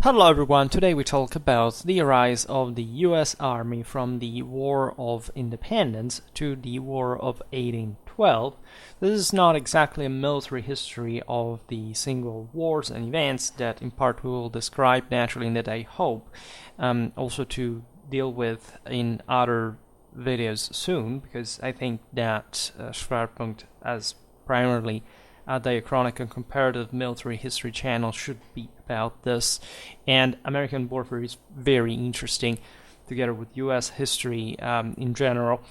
Hello everyone, today we talk about the rise of the US Army from the War of Independence to the War of 1812. This is not exactly a military history of the single wars and events that in part we will describe naturally and that I hope also to deal with in other videos soon, because I think that Schwerpunkt as primarily a diachronic and comparative military history channel should be about this, and American warfare is very interesting together with US history in general.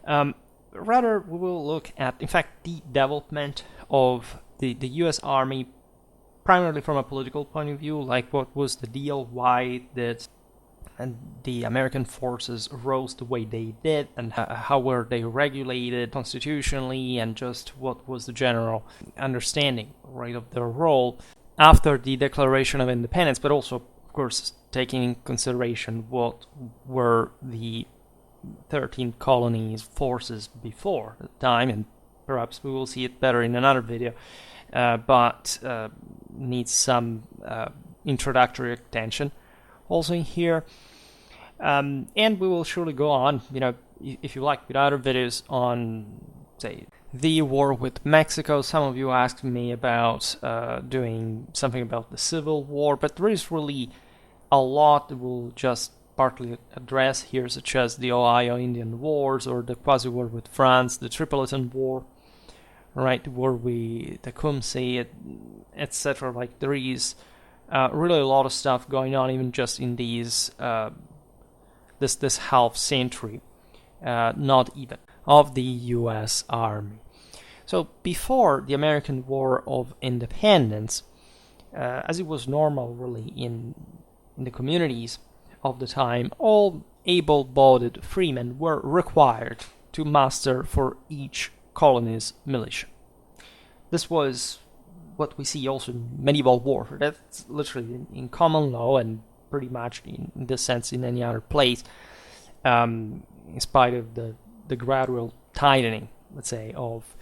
Rather, we will look at, in fact, the development of the US Army primarily from a political point of view, like what was the deal, why did and the American forces rose the way they did, and how were they regulated constitutionally, and just what was the general understanding, right, of their role after the Declaration of Independence, but also, of course, taking in consideration what were the 13 colonies' forces before the time, and perhaps we will see it better in another video, but needs some introductory attention also in here. And we will surely go on, if you like, with other videos on, say, the war with Mexico. Some of you asked me about doing something about the Civil War, but there is really a lot that we'll just partly address here, such as the Ohio Indian Wars, or the quasi-war with France, the Tripolitan War, right, the war with Tecumseh, etc. Like, there is really a lot of stuff going on, even just in these this half century, not even, of the U.S. Army. So before the American War of Independence, as it was normal really in the communities of the time, all able-bodied freemen were required to muster for each colony's militia. This was what we see also in medieval warfare. That's literally in common law, and pretty much in this sense in any other place, in spite of the gradual tightening, let's say, of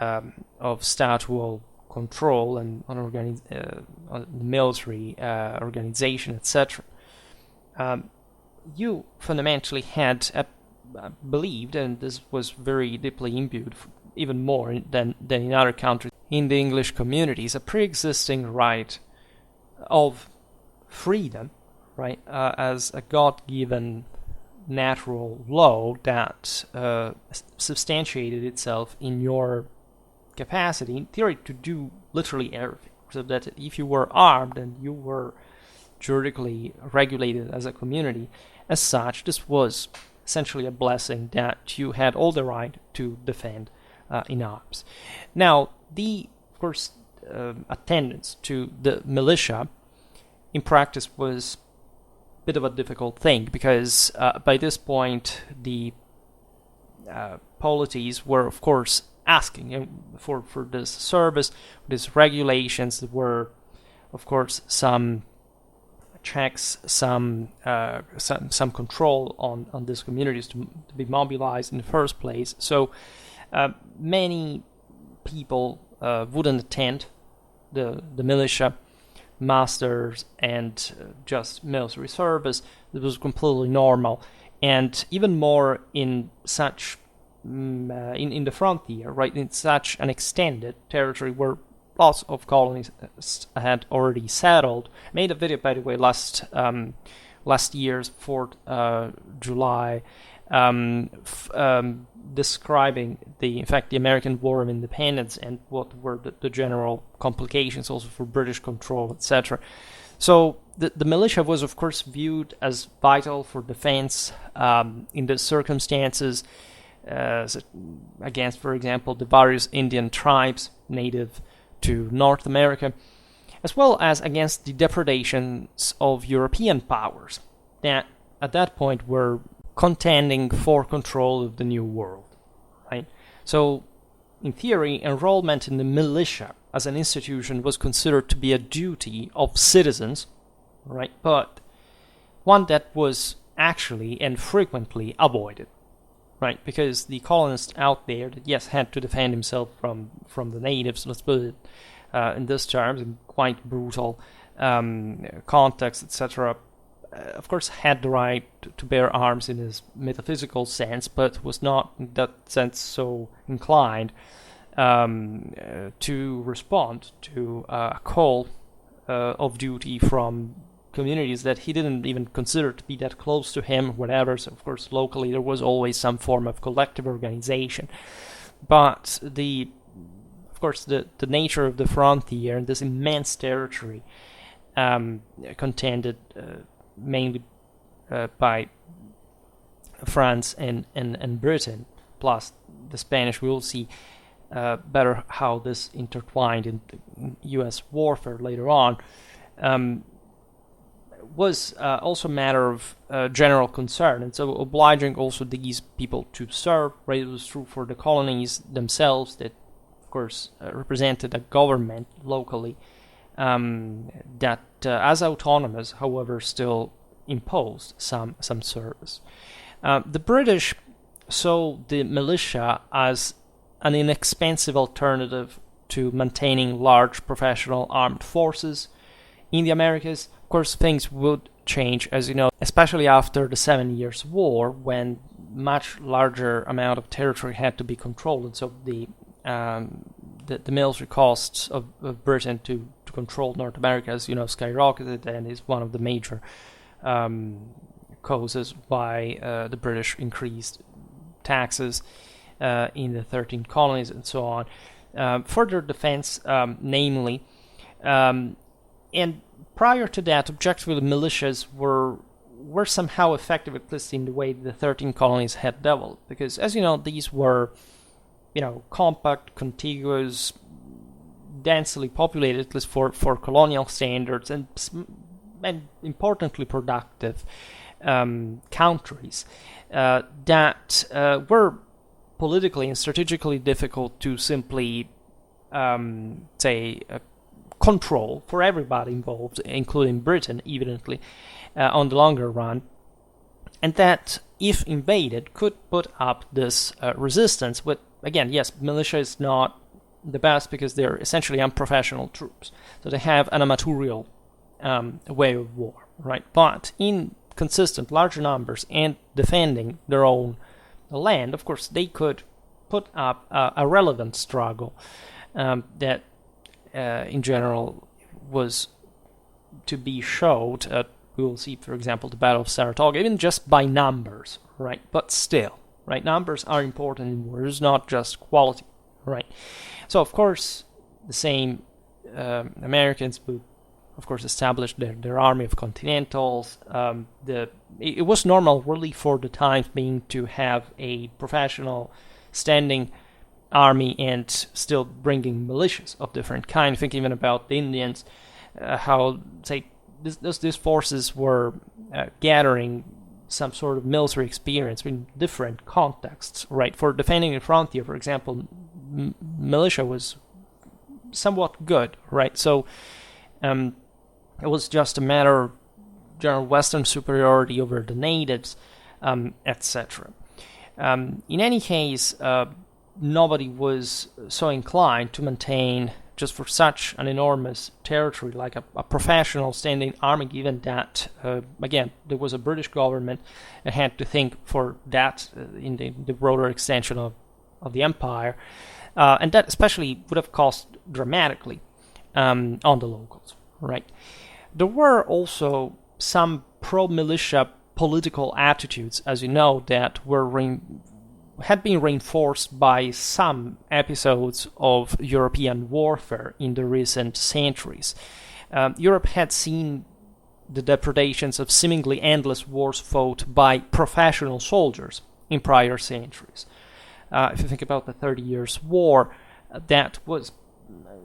statual control and on military organization, etc. You fundamentally had believed, and this was very deeply imbued, even more than in other countries, in the English communities, a pre-existing right of freedom, right, as a God-given natural law that substantiated itself in your capacity, in theory, to do literally everything. So that if you were armed and you were juridically regulated as a community, as such, this was essentially a blessing that you had all the right to defend in arms. Now, of course, attendance to the militia in practice was a bit of a difficult thing, because by this point the polities were, of course, asking for this service, these regulations. There were, of course, some checks, some control on these communities to be mobilized in the first place. So many people wouldn't attend the militia masters and just military service. It was completely normal, and even more in such in the frontier, right, in such an extended territory where lots of colonies had already settled. I made a video, by the way, last year's 4th July, describing the American War of Independence and what were the general complications also for British control, etc. So the militia was, of course, viewed as vital for defense in the circumstances against, for example, the various Indian tribes native to North America, as well as against the depredations of European powers that at that point were contending for control of the New World, right? So, in theory, enrollment in the militia as an institution was considered to be a duty of citizens, right? But one that was actually and frequently avoided, right? Because the colonist out there that, yes, had to defend himself from the natives, let's put it in these terms, in quite brutal context, etc., of course had the right to bear arms in his metaphysical sense, but was not in that sense so inclined to respond to a call of duty from communities that he didn't even consider to be that close to him, whatever. So of course locally there was always some form of collective organization, but of course the nature of the frontier and this immense territory contended mainly by France and Britain, plus the Spanish. We will see better how this intertwined in U.S. warfare later on, was also a matter of general concern, and so obliging also these people to serve. Right, it was true for the colonies themselves that, of course, represented a government locally that, as autonomous, however, still imposed some service. The British saw the militia as an inexpensive alternative to maintaining large professional armed forces in the Americas. Of course, things would change, as you know, especially after the 7 Years' War, when much larger amount of territory had to be controlled, and so the military costs of Britain to control North America, as you know, skyrocketed, and is one of the major causes why the British increased taxes in the 13 colonies and so on, for their defense, namely. And prior to that, objectively, militias were somehow effective, at least in the way the 13 colonies had developed, because, as you know, these were, compact, contiguous, densely populated, at least for colonial standards, and importantly productive countries that were politically and strategically difficult to simply, control for everybody involved, including Britain, evidently, on the longer run, and that, if invaded, could put up this resistance. But again, yes, militia is not the best because they're essentially unprofessional troops, so they have an amatorial way of war, right? But in consistent large numbers and defending their own land, of course, they could put up a relevant struggle that, in general, was to be showed at, we will see, for example, the Battle of Saratoga, even just by numbers, right? But still, right? Numbers are important in war. It's not just quality, right? So, of course, the same Americans would, of course, establish their army of Continentals. It was normal, really, for the times being, to have a professional standing army and still bringing militias of different kind. Think even about the Indians, how, say, these forces were gathering some sort of military experience in different contexts, right? For defending the frontier, for example, militia was somewhat good, right? So it was just a matter of general Western superiority over the natives, etc. In any case, nobody was so inclined to maintain, just for such an enormous territory, like a professional standing army, given that, again, there was a British government that had to think for that in the broader extension of the empire, and that especially would have cost dramatically on the locals, right? There were also some pro-militia political attitudes, as you know, that had been reinforced by some episodes of European warfare in the recent centuries. Europe had seen the depredations of seemingly endless wars fought by professional soldiers in prior centuries. If you think about the 30 Years' War, that was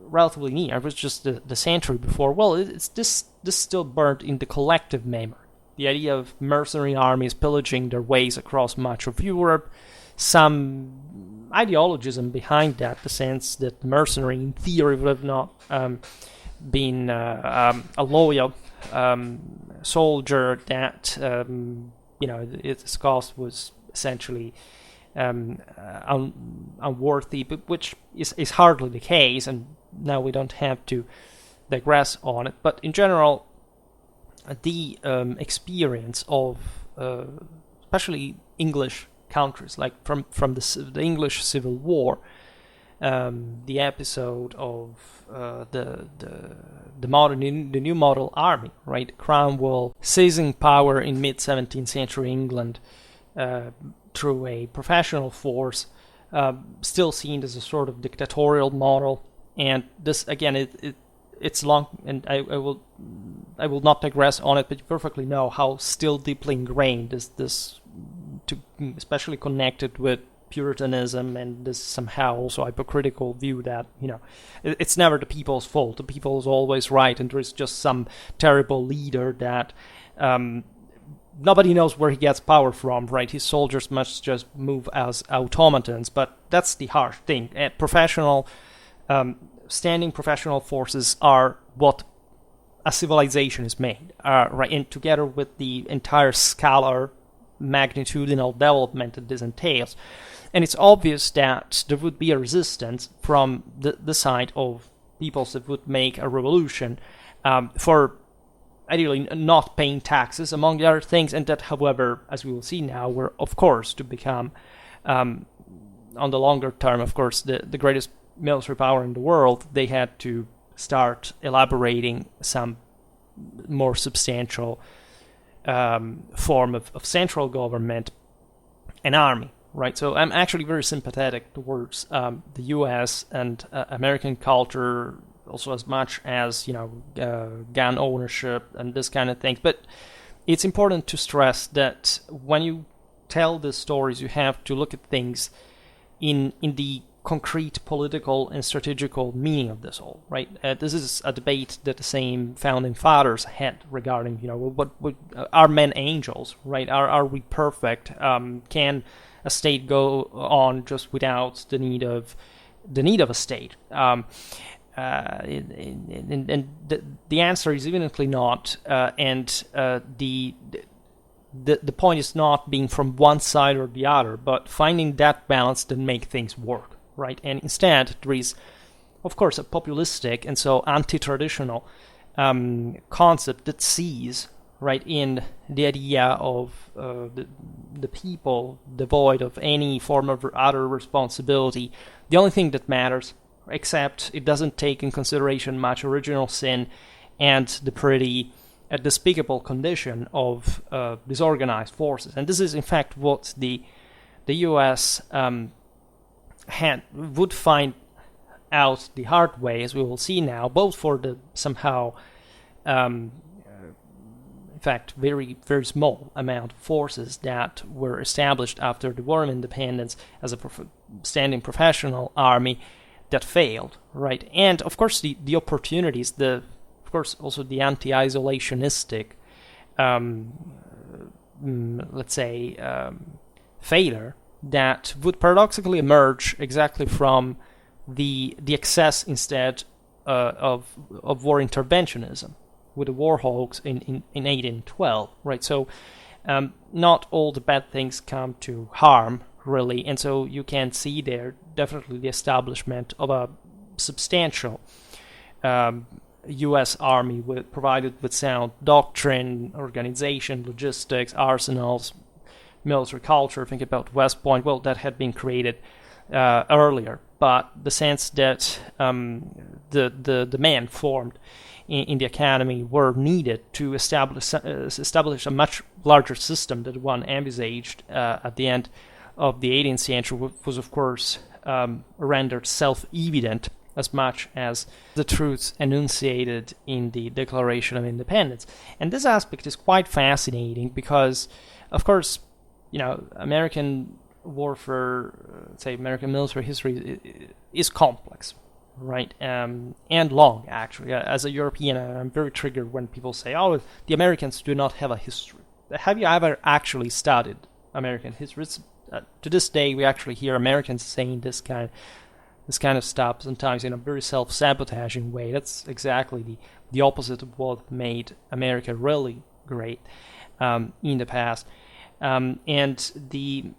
relatively near. It was just the century before. Well, this still burned in the collective memory. The idea of mercenary armies pillaging their ways across much of Europe, some ideologism behind that, the sense that mercenary, in theory, would have not been a loyal soldier, that its cost was essentially unworthy, but which is hardly the case. And now we don't have to digress on it. But in general, the experience of especially English countries, like from the English Civil War, the episode of the new model army, right? Cromwell seizing power in mid 17th century England through a professional force, still seen as a sort of dictatorial model. And this again, it's long, and I will not digress on it, but you perfectly know how still deeply ingrained is this, especially connected with Puritanism and this somehow also hypocritical view that, it's never the people's fault. The people is always right, and there is just some terrible leader that nobody knows where he gets power from, right? His soldiers must just move as automatons. But that's the harsh thing. Professional, standing professional forces are what a civilization is made, right? And together with the entire scalar magnitudinal development that this entails. And it's obvious that there would be a resistance from the side of peoples that would make a revolution for ideally not paying taxes, among the other things, and that, however, as we will see now, were, of course, to become, on the longer term, of course, the greatest military power in the world. They had to start elaborating some more substantial form of central government, an army, right? So I'm actually very sympathetic towards the U.S. and American culture, also as much as gun ownership and this kind of things. But it's important to stress that when you tell these stories, you have to look at things in the concrete political and strategical meaning of this all, right? This is a debate that the same founding fathers had regarding, what are men angels, right? Are we perfect? Can a state go on just without the need of a state? And the answer is evidently not. The point is not being from one side or the other, but finding that balance that make things work. Right, and instead there is, of course, a populistic and so anti-traditional concept that sees, right, in the idea of the people devoid of any form of other responsibility. The only thing that matters, except it doesn't take in consideration much original sin and the pretty despicable condition of disorganized forces. And this is, in fact, what the U.S. Would find out the hard way, as we will see now, both for the somehow, in fact, very, very small amount of forces that were established after the War of Independence as a standing professional army that failed, right? And, of course, the opportunities, of course, also the anti-isolationistic, let's say, failure that would paradoxically emerge exactly from the excess instead of war interventionism with the war hawks in 1812, right? So not all the bad things come to harm, really, and so you can see there definitely the establishment of a substantial U.S. Army provided with sound doctrine, organization, logistics, arsenals, military culture. Think about West Point. Well, that had been created earlier, but the sense that the men formed in the academy were needed to establish a much larger system than one envisaged at the end of the 18th century was, of course, rendered self-evident as much as the truths enunciated in the Declaration of Independence. And this aspect is quite fascinating because, of course, American warfare, say American military history, is complex, right? And long, actually. As a European, I'm very triggered when people say, "Oh, the Americans do not have a history." Have you ever actually studied American history? To this day, we actually hear Americans saying this kind of stuff, sometimes in a very self-sabotaging way. That's exactly the opposite of what made America really great in the past. And the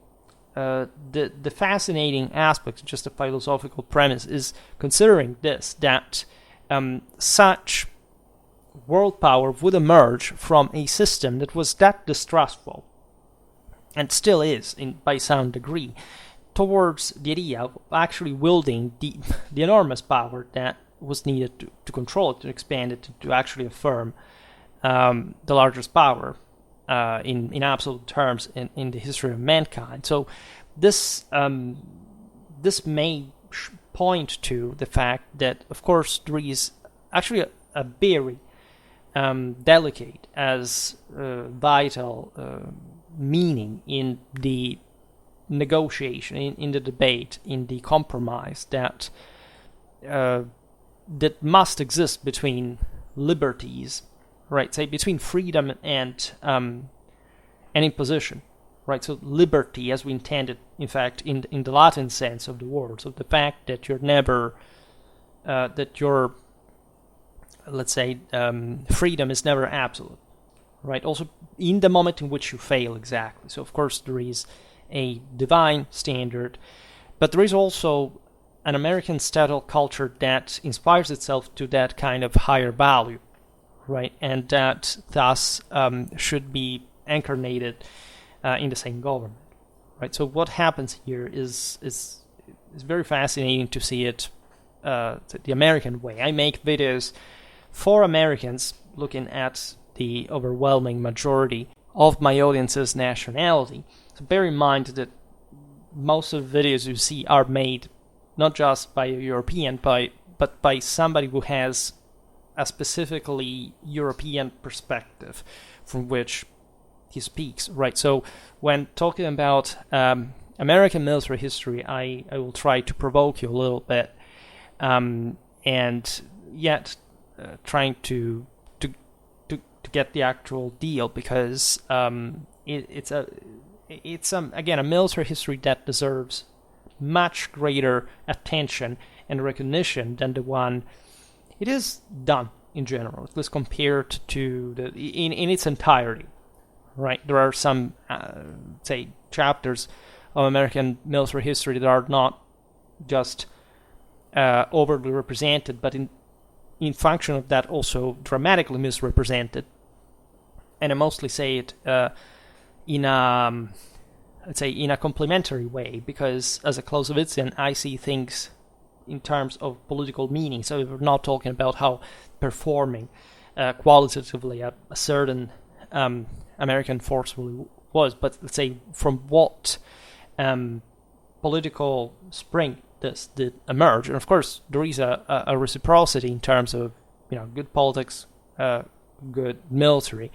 fascinating aspect, just a philosophical premise, is considering this, that such world power would emerge from a system that was that distrustful, and still is by some degree, towards the idea of actually wielding the enormous power that was needed to control it, to expand it, to actually affirm the largest power in absolute terms in the history of mankind. So this may point to the fact that, of course, there is actually a very delicate as vital meaning in the negotiation, in the debate, in the compromise that must exist between liberties, right? Say between freedom and imposition, right? So liberty, as we intended, in fact, in the Latin sense of the word, so the fact that you're never let's say, freedom is never absolute, right? Also, in the moment in which you fail, exactly. So, of course, there is a divine standard, but there is also an American statal culture that inspires itself to that kind of higher value, right? And that thus should be incarnated in the same government, right? So, what happens here is very fascinating to see it the American way. I make videos for Americans, looking at the overwhelming majority of my audience's nationality. So bear in mind that most of the videos you see are made not just by a European, but by somebody who has a specifically European perspective from which he speaks, right? So when talking about American military history, I will try to provoke you a little bit, and yet trying to get the actual deal, because it's again a military history that deserves much greater attention and recognition than the one it is done in general, at least compared to in its entirety, right? There are some say chapters of American military history that are not just overly represented, but in function of that also dramatically misrepresented. And I mostly say it in a complementary way, because as a Clausewitzian, I see things in terms of political meaning. So we're not talking about how performing qualitatively a certain American force really was, but let's say from what political spring this did emerge. And of course, there is a reciprocity in terms of good politics, good military,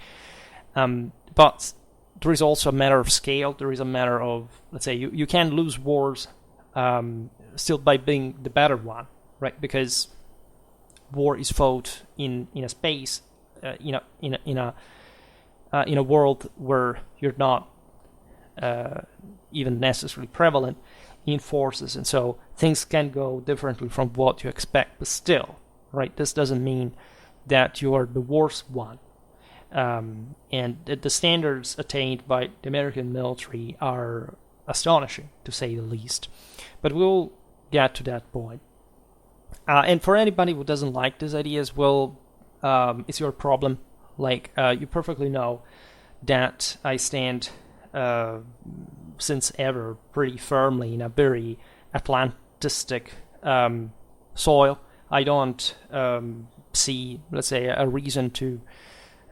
but there is also a matter of scale. There is a matter of, let's say, you can lose wars still by being the better one, right? Because war is fought in a space, in a world where you're not even necessarily prevalent in forces, and so things can go differently from what you expect. But still, right? This doesn't mean that you are the worst one. And the standards attained by the American military are astonishing, to say the least. But we'll get to that point. And for anybody who doesn't like these ideas, well, it's your problem. Like, you perfectly know that I stand since ever pretty firmly in a very Atlantistic soil. I don't see, let's say, a reason to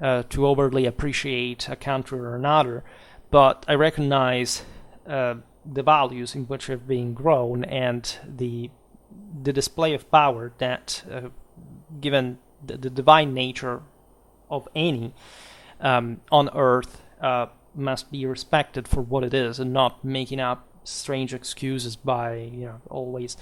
overly appreciate a country or another, but I recognize the values in which have been grown and the display of power that, given the divine nature of any on Earth, must be respected for what it is, and not making up strange excuses by always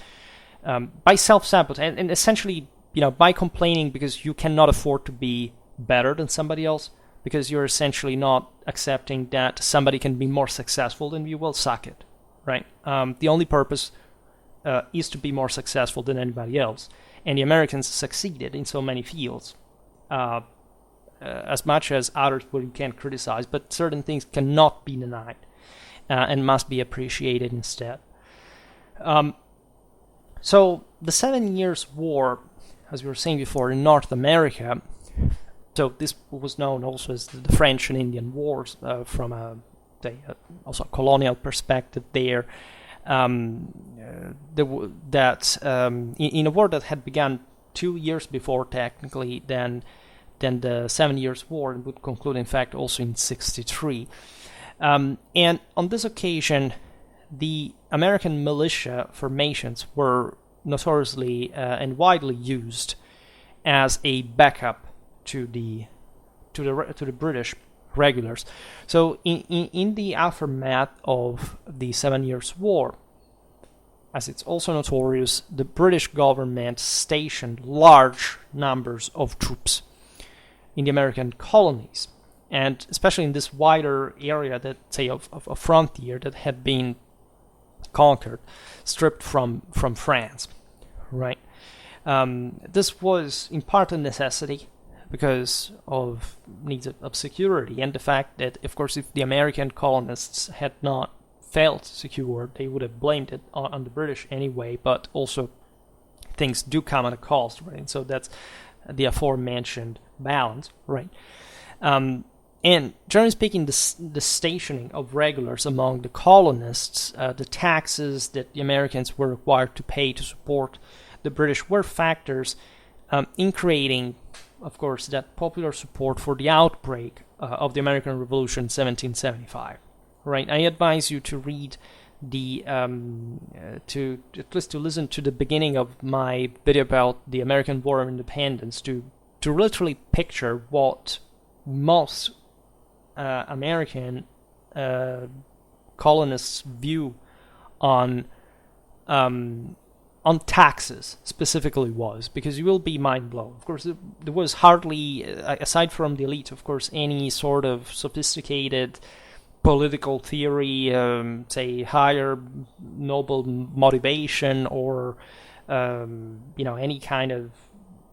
by self-sabotage and essentially by complaining because you cannot afford to be better than somebody else, because you're essentially not accepting that somebody can be more successful than you. Will suck it, right? The only purpose is to be more successful than anybody else, and the Americans succeeded in so many fields. As much as others where you can't criticize, but certain things cannot be denied and must be appreciated instead. So the 7 Years' War as we were saying before, in North America. So this was known also as the French and Indian Wars from also a colonial perspective there. In a war that had begun 2 years before, technically, than the 7 Years' War, and would conclude, in fact, also in 1963. And on this occasion, the American militia formations were notoriously and widely used as a backup to the British regulars. So in the aftermath of the 7 Years' War, as it's also notorious, the British government stationed large numbers of troops in the American colonies, and especially in this wider area that, say, of a frontier that had been conquered, stripped from France, right? This was in part a necessity because of needs of security, and the fact that, of course, if the American colonists had not felt secure, they would have blamed it on the British anyway, but also things do come at a cost, right? And so that's the aforementioned balance, right? And generally speaking, the stationing of regulars among the colonists, the taxes that the Americans were required to pay to support the British were factors in creating, of course, that popular support for the outbreak of the American Revolution in 1775. Right, I advise you to read the to at least to listen to the beginning of my video about the American War of Independence to literally picture what most American colonists' view on taxes specifically was, because you will be mind blown. Of course, there was hardly, aside from the elite, of course, any sort of sophisticated political theory, say higher noble motivation, or any kind of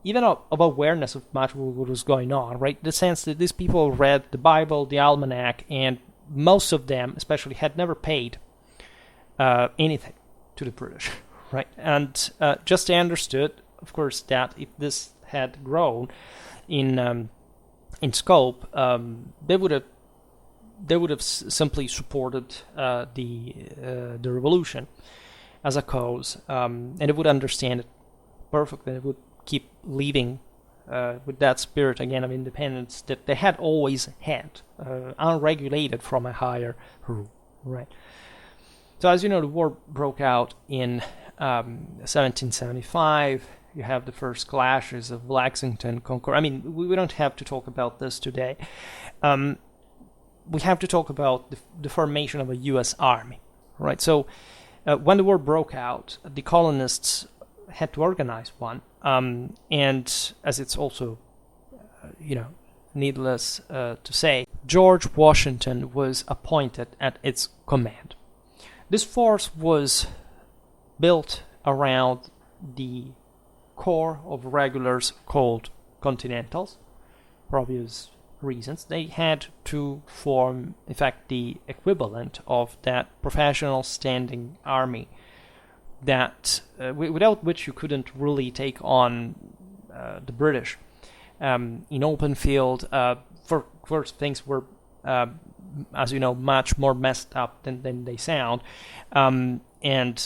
even of awareness of much what was going on, right? The sense that these people read the Bible, the Almanac, and most of them, especially, had never paid anything to the British, right? And just they understood, of course, that if this had grown in scope, they would have simply supported the revolution as a cause, and they would understand it perfectly. They would keep leading with that spirit again of independence that they had always had, unregulated from a higher rule, right? So as you know, the war broke out in 1775. You have the first clashes of Lexington, Concord. I mean, we don't have to talk about this today. We have to talk about the formation of a U.S. Army, right? So when the war broke out, the colonists had to organize one, and as it's also, needless to say, George Washington was appointed at its command. This force was built around the corps of regulars called Continentals, for obvious reasons. They had to form, in fact, the equivalent of that professional standing army that without which you couldn't really take on the British in open field. For first, things were, as you know, much more messed up than they sound, and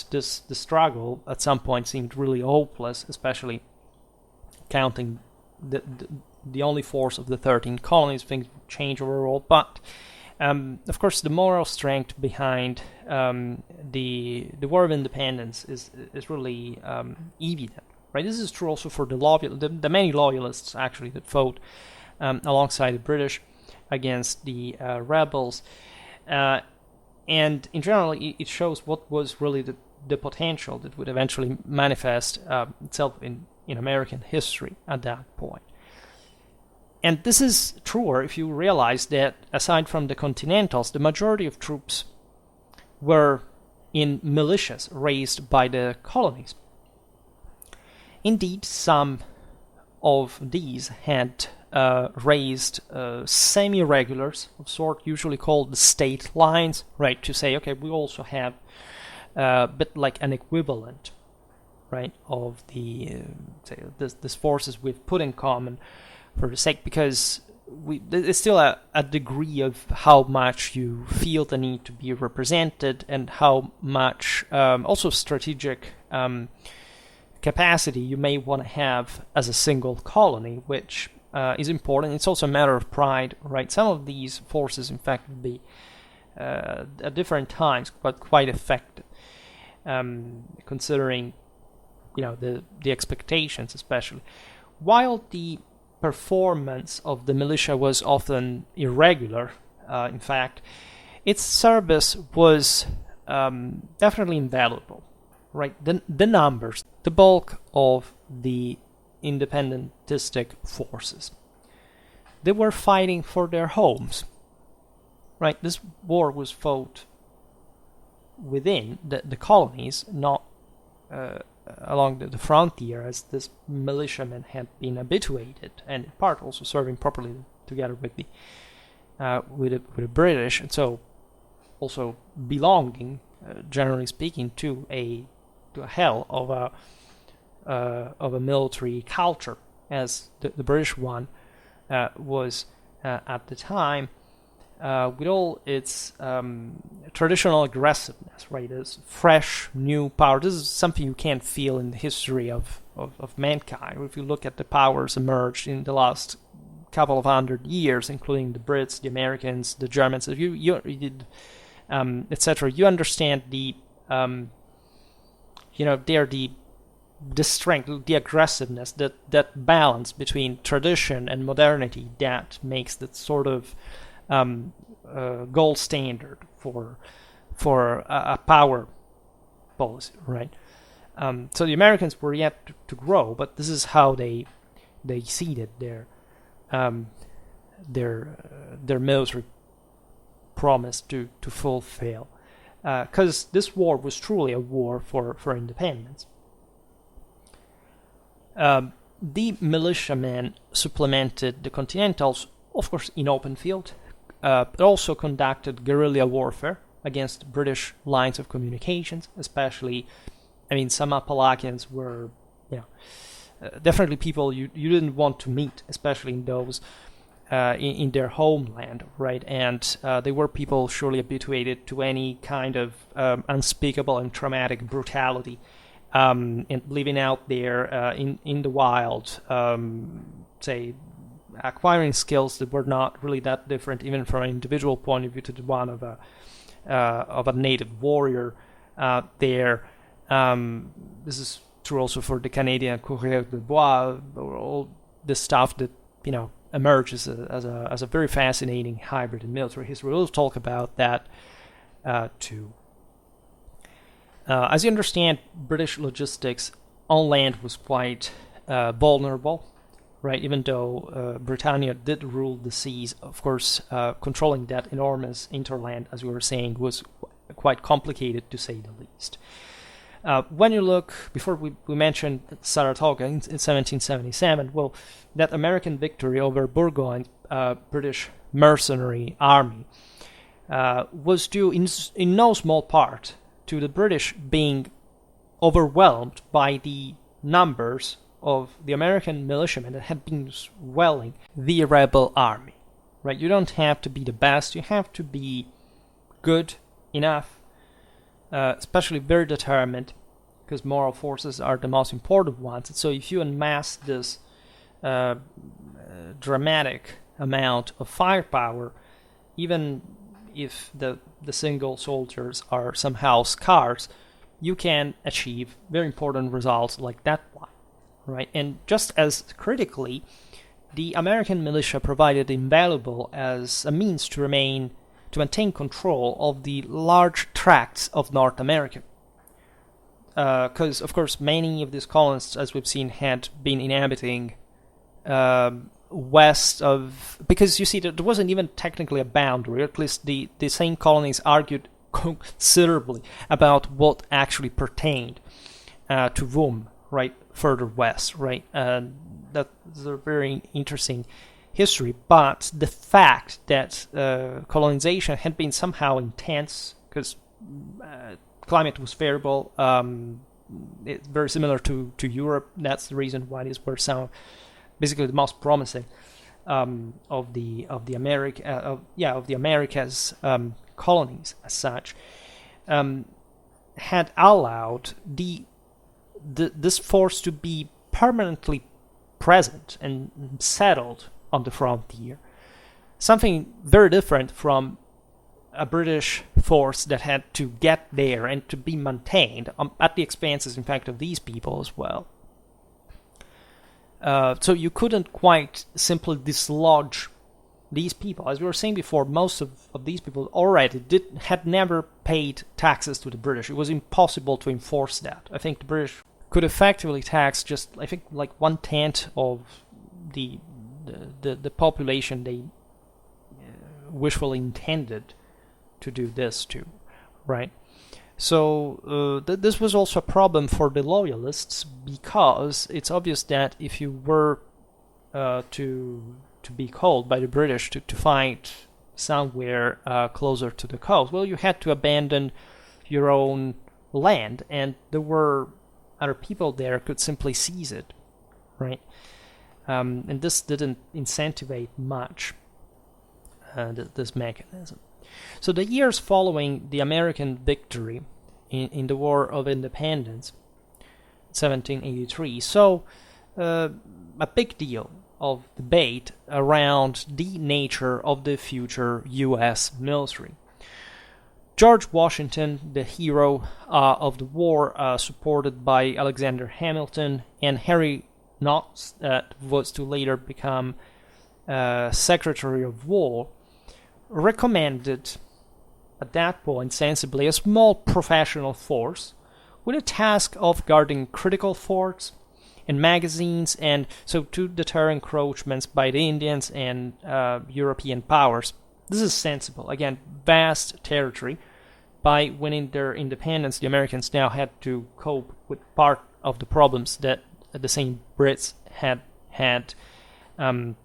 the struggle at some point seemed really hopeless, especially counting the only force of the 13 colonies. Things change overall, but of course, the moral strength behind the War of Independence is really evident, right? This is true also for the many loyalists actually that fought alongside the British against the rebels, and in general, it shows what was really the potential that would eventually manifest itself in American history at that point. And this is truer if you realize that, aside from the Continentals, the majority of troops were in militias raised by the colonies. Indeed, some of these had raised semi-regulars of sort, usually called the state lines, right, to say, okay, we also have a bit like an equivalent right, of the this forces we've put in common for the sake, because it's still a degree of how much you feel the need to be represented, and how much also strategic capacity you may want to have as a single colony, which is important. It's also a matter of pride, right? Some of these forces, in fact, would be at different times but quite effective, considering the expectations, especially. While the performance of the militia was often irregular, in fact, its service was definitely invaluable, right? The numbers, the bulk of the independentistic forces, they were fighting for their homes, right? This war was fought within the colonies, not along the frontier, as this militiamen had been habituated, and in part also serving properly together with the British, and so also belonging, generally speaking, to a hell of a military culture, as the British one was at the time, with all its traditional aggressiveness, right? This fresh, new power. This is something you can't feel in the history of mankind. If you look at the powers emerged in the last couple of 100 years, including the Brits, the Americans, the Germans, etc., you understand they're the strength, the aggressiveness, that balance between tradition and modernity that makes that sort of gold standard for a power policy, right? So the Americans were yet to grow, but this is how they seeded their military promise to fulfill, because this war was truly a war for independence. The militiamen supplemented the Continentals, of course, in open field, but also conducted guerrilla warfare against British lines of communications, especially, some Appalachians were, definitely people you didn't want to meet, especially in those, in their homeland, right? And they were people surely habituated to any kind of unspeakable and traumatic brutality, and living out there in the wild, say, acquiring skills that were not really that different, even from an individual point of view, to the one of a native warrior there. This is true also for the Canadian Coureur de Bois, all this stuff that emerges as a very fascinating hybrid in military history. We'll talk about that too. As you understand, British logistics on land was quite vulnerable, right? Even though Britannia did rule the seas, of course, controlling that enormous interland, as we were saying, was quite complicated, to say the least. When you look, before we mentioned Saratoga in 1777, well, that American victory over Burgoyne's British mercenary army was due in no small part to the British being overwhelmed by the numbers of the American militiamen that had been swelling the rebel army, right? You don't have to be the best, you have to be good enough, especially very determined, because moral forces are the most important ones. And so if you amass this dramatic amount of firepower, even if the single soldiers are somehow scarce, you can achieve very important results like that one, right? And just as critically, the American militia provided invaluable as a means to maintain control of the large tracts of North America. Because, of course, many of these colonists, as we've seen, had been inhabiting west of... Because, you see, there wasn't even technically a boundary, or at least the same colonies argued considerably about what actually pertained to whom, right, further west, right? That's a very interesting history, but the fact that colonization had been somehow intense, because climate was favorable, it's very similar to Europe. That's the reason why these were some basically the most promising of the Americas colonies as such, had allowed this force to be permanently present and settled on the frontier. Something very different from a British force that had to get there and to be maintained at the expenses, in fact, of these people as well. So you couldn't quite simply dislodge these people. As we were saying before, most of these people already had never paid taxes to the British. It was impossible to enforce that. I think the British could effectively tax just, I think, like 1/10 of the population they wishfully intended to do this to, right? So this was also a problem for the loyalists, because it's obvious that if you were to be called by the British to fight somewhere closer to the coast, well, you had to abandon your own land, and there were other people there could simply seize it, right? And this didn't incentivize much this mechanism. So the years following the American victory in the War of Independence, 1783, saw a big deal of debate around the nature of the future U.S. military. George Washington, the hero of the war, supported by Alexander Hamilton, and Harry Knox, that was to later become Secretary of War, recommended at that point sensibly a small professional force with a task of guarding critical forts and magazines, and so to deter encroachments by the Indians and European powers. This is sensible. Again, vast territory. By winning their independence, the Americans now had to cope with part of the problems that the same Brits had in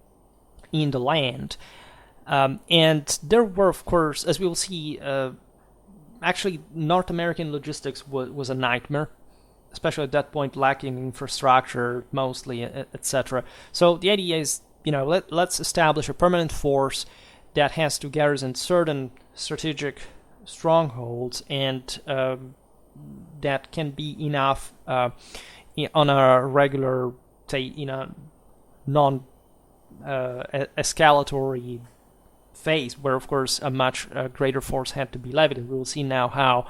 the land. And there were, of course, as we will see, actually North American logistics was a nightmare, especially at that point, lacking infrastructure mostly, etc. So the idea is, let's establish a permanent force that has to garrison certain strategic strongholds, and that can be enough on a regular, say, in a non-escalatory phase, where of course a much greater force had to be levied, and we will see now how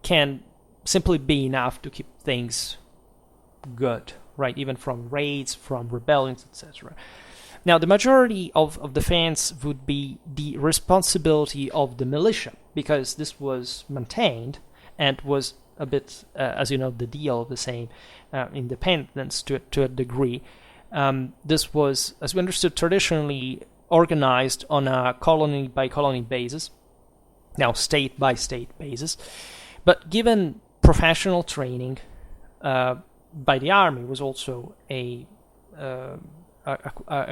can simply be enough to keep things good, right? Even from raids, from rebellions, etc. Now, the majority of defense would be the responsibility of the militia, because this was maintained and was a bit, as you know, the deal of the same independence to a degree. This was, as we understood, traditionally organized on a colony-by-colony basis, now state-by-state basis. But given professional training by the army was also a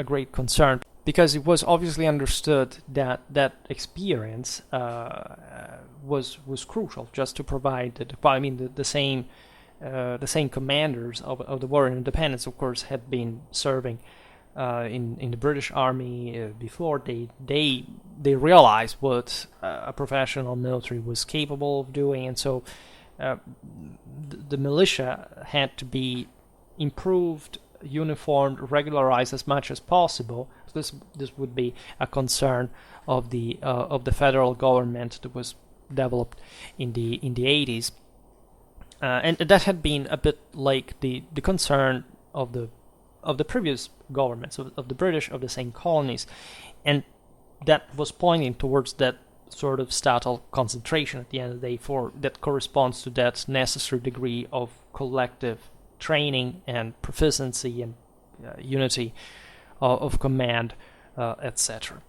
great concern, because it was obviously understood that experience was crucial just to provide the same commanders of the War of Independence, of course, had been serving in the British Army before. They realized what a professional military was capable of doing, and so the militia had to be improved, uniformed, regularized as much as possible. This would be a concern of the federal government that was developed in the 80s, and that had been a bit like the concern of the previous governments of the British, of the same colonies, and that was pointing towards that sort of statal concentration at the end of the day, that corresponds to that necessary degree of collective training and proficiency and unity of command, etc.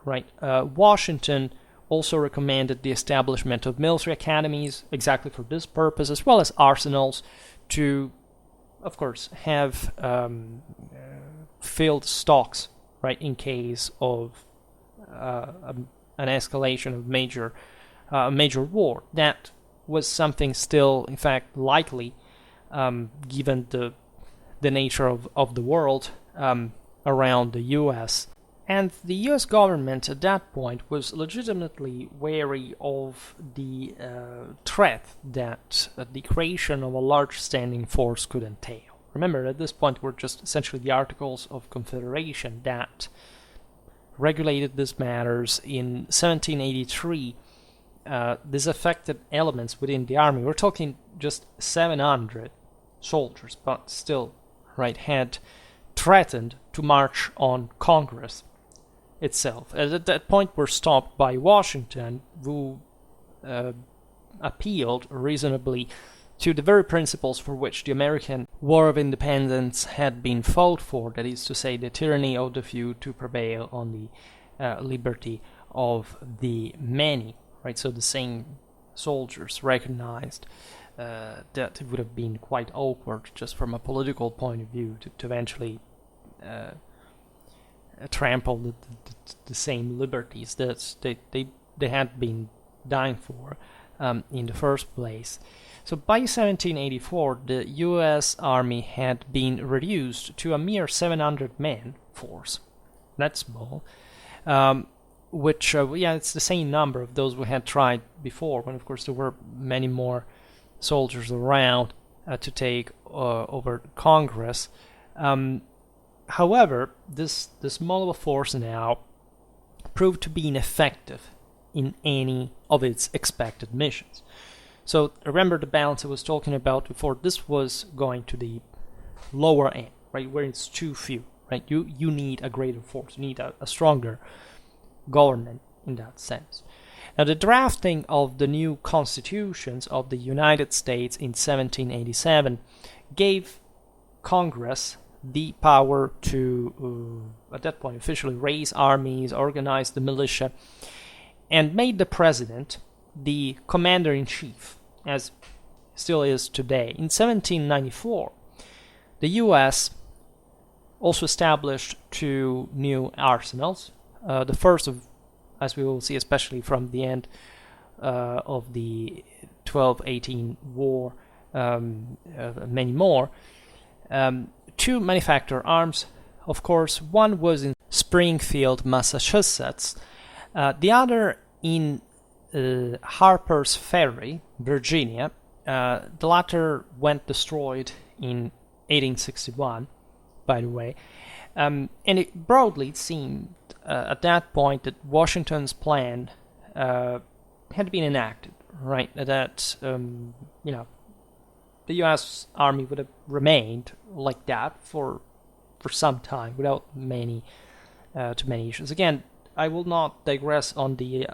Right? Washington also recommended the establishment of military academies exactly for this purpose, as well as arsenals to, of course, have filled stocks, right, in case of an escalation of major war. That was something still, in fact, likely, given the nature of the world around the U.S. And the U.S. government at that point was legitimately wary of the threat that the creation of a large standing force could entail. Remember, at this point, were just essentially the Articles of Confederation that regulated these matters. In 1783, these affected elements within the army, we're talking just 700 soldiers, but still, right, had threatened to march on Congress itself. At that point, were stopped by Washington, who appealed reasonably to the very principles for which the American War of Independence had been fought for, that is to say, the tyranny of the few to prevail on the liberty of the many. Right, so the same soldiers recognized that it would have been quite awkward, just from a political point of view, to eventually trample the same liberties that they had been dying for in the first place. So by 1784, the U.S. Army had been reduced to a mere 700-man force. That's small. Which, it's the same number of those we had tried before, when of course there were many more soldiers around to take over Congress. However, this small of a force now proved to be ineffective in any of its expected missions. So remember the balance I was talking about before. This was going to the lower end, right, where it's too few. Right, you need a greater force. You need a stronger government in that sense. Now, the drafting of the new constitutions of the United States in 1787 gave Congress the power to, at that point, officially raise armies, organize the militia, and made the president the commander-in-chief, as still is today. In 1794, the U.S. also established two new arsenals. The first of, as we will see, especially from the end of the 12-18 war, many more, to manufacture arms. Of course, one was in Springfield, Massachusetts, the other in Harper's Ferry, Virginia. The latter went destroyed in 1861, by the way. And it broadly seemed at that point that Washington's plan had been enacted, right? That the U.S. Army would have remained like that for some time without too many issues. Again, I will not digress on the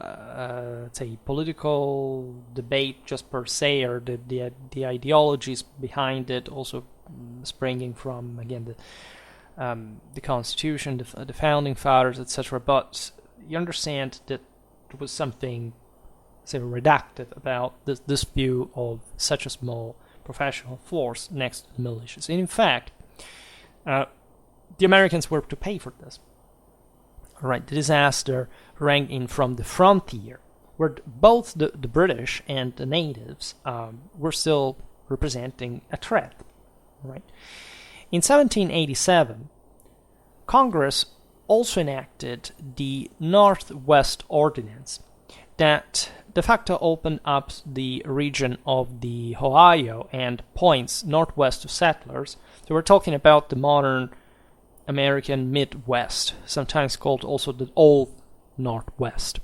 say political debate just per se, or the ideologies behind it, also springing from, again, the Constitution, the Founding Fathers, etc. But you understand that there was something, say, reductive about this view of such a small professional force next to the militias. And in fact, the Americans were to pay for this. Right, the disaster rang in from the frontier, where both the British and the natives were still representing a threat. Right. In 1787, Congress also enacted the Northwest Ordinance that de facto opened up the region of the Ohio and points northwest to settlers. So we're talking about the modern American Midwest, sometimes called also the Old Northwest.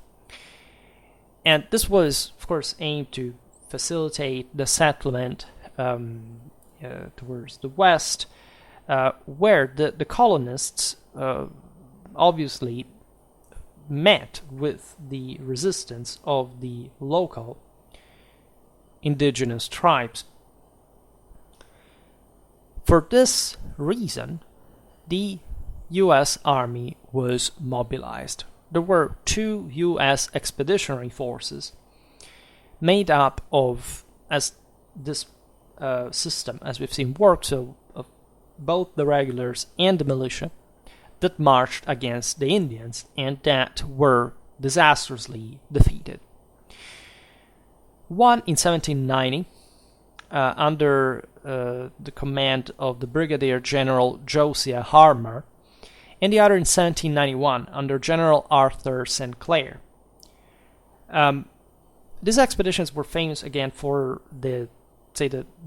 And this was, of course, aimed to facilitate the settlement towards the west, where the colonists obviously met with the resistance of the local indigenous tribes. For this reason, the U.S. Army was mobilized. There were two U.S. expeditionary forces made up of, as this system, as we've seen, worked, so of both the regulars and the militia, that marched against the Indians and that were disastrously defeated. One in 1790, under the command of the Brigadier General Josiah Harmer, and the other in 1791 under General Arthur St. Clair. These expeditions were famous again for the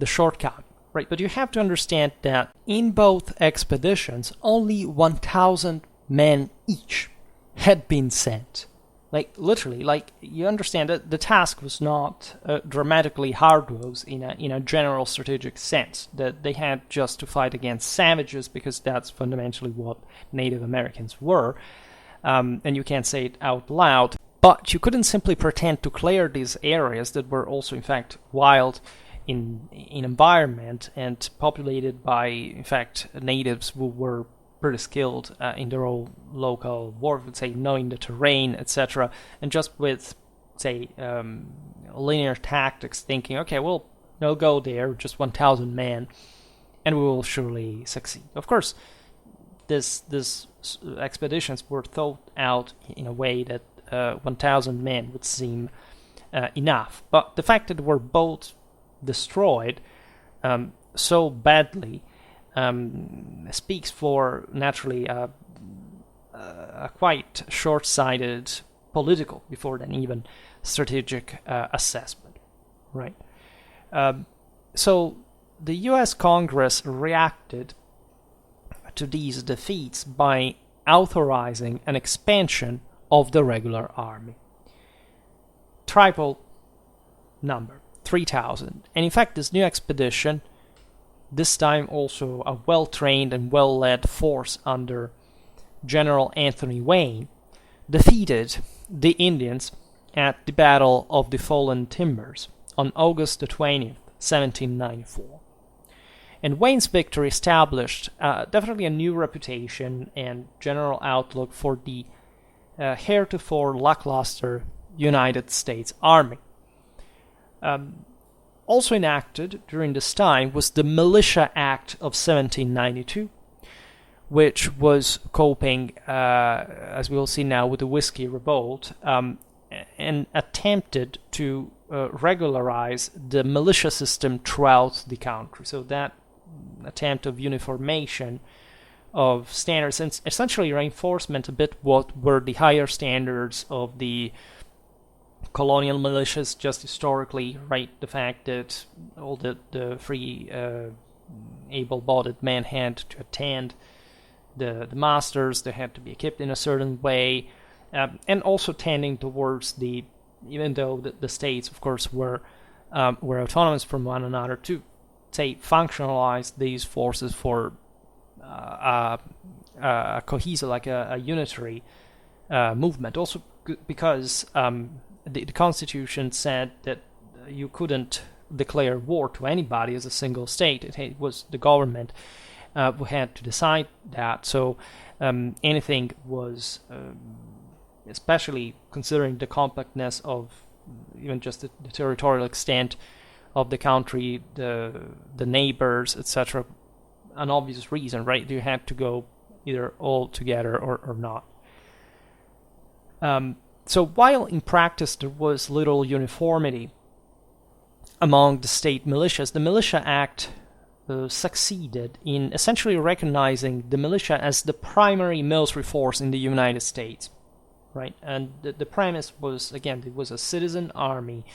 shortcut, right? But you have to understand that in both expeditions, only 1,000 men each had been sent. Like, literally, like, you understand that the task was not dramatically hard in a general strategic sense, that they had just to fight against savages, because that's fundamentally what Native Americans were, and you can't say it out loud, but you couldn't simply pretend to clear these areas that were also, in fact, wild in environment and populated by, in fact, natives who were pretty skilled in their own local warfare, say, knowing the terrain, etc., and just with, say, linear tactics, thinking, okay, we'll go there, just 1,000 men, and we will surely succeed. Of course, these expeditions were thought out in a way that 1,000 men would seem enough, but the fact that they were both destroyed so badly speaks for, naturally, a quite short-sighted political, before then even strategic assessment, right? So the U.S. Congress reacted to these defeats by authorizing an expansion of the regular army. Triple number, 3,000. And in fact, this new expedition, this time also a well-trained and well-led force under General Anthony Wayne, defeated the Indians at the Battle of the Fallen Timbers on August the 20th, 1794. And Wayne's victory established definitely a new reputation and general outlook for the heretofore lackluster United States Army. Also enacted during this time was the Militia Act of 1792, which was coping, as we will see now, with the Whiskey Revolt, and attempted to regularize the militia system throughout the country. So that attempt of uniformation of standards, and essentially reinforcement a bit what were the higher standards of the colonial militias just historically, right? The fact that all the free able-bodied men had to attend the masters, they had to be equipped in a certain way, and also tending towards even though the states, of course, were autonomous from one another, to, say, functionalize these forces for a cohesive, like a unitary movement. Also because the Constitution said that you couldn't declare war to anybody as a single state. It was the government who had to decide that. So anything was, especially considering the compactness of even just the territorial extent of the country, the neighbors, etc., an obvious reason, right? You had to go either all together or not. So while in practice there was little uniformity among the state militias, the Militia Act succeeded in essentially recognizing the militia as the primary military force in the United States, right? And the premise was, again, it was a citizen army,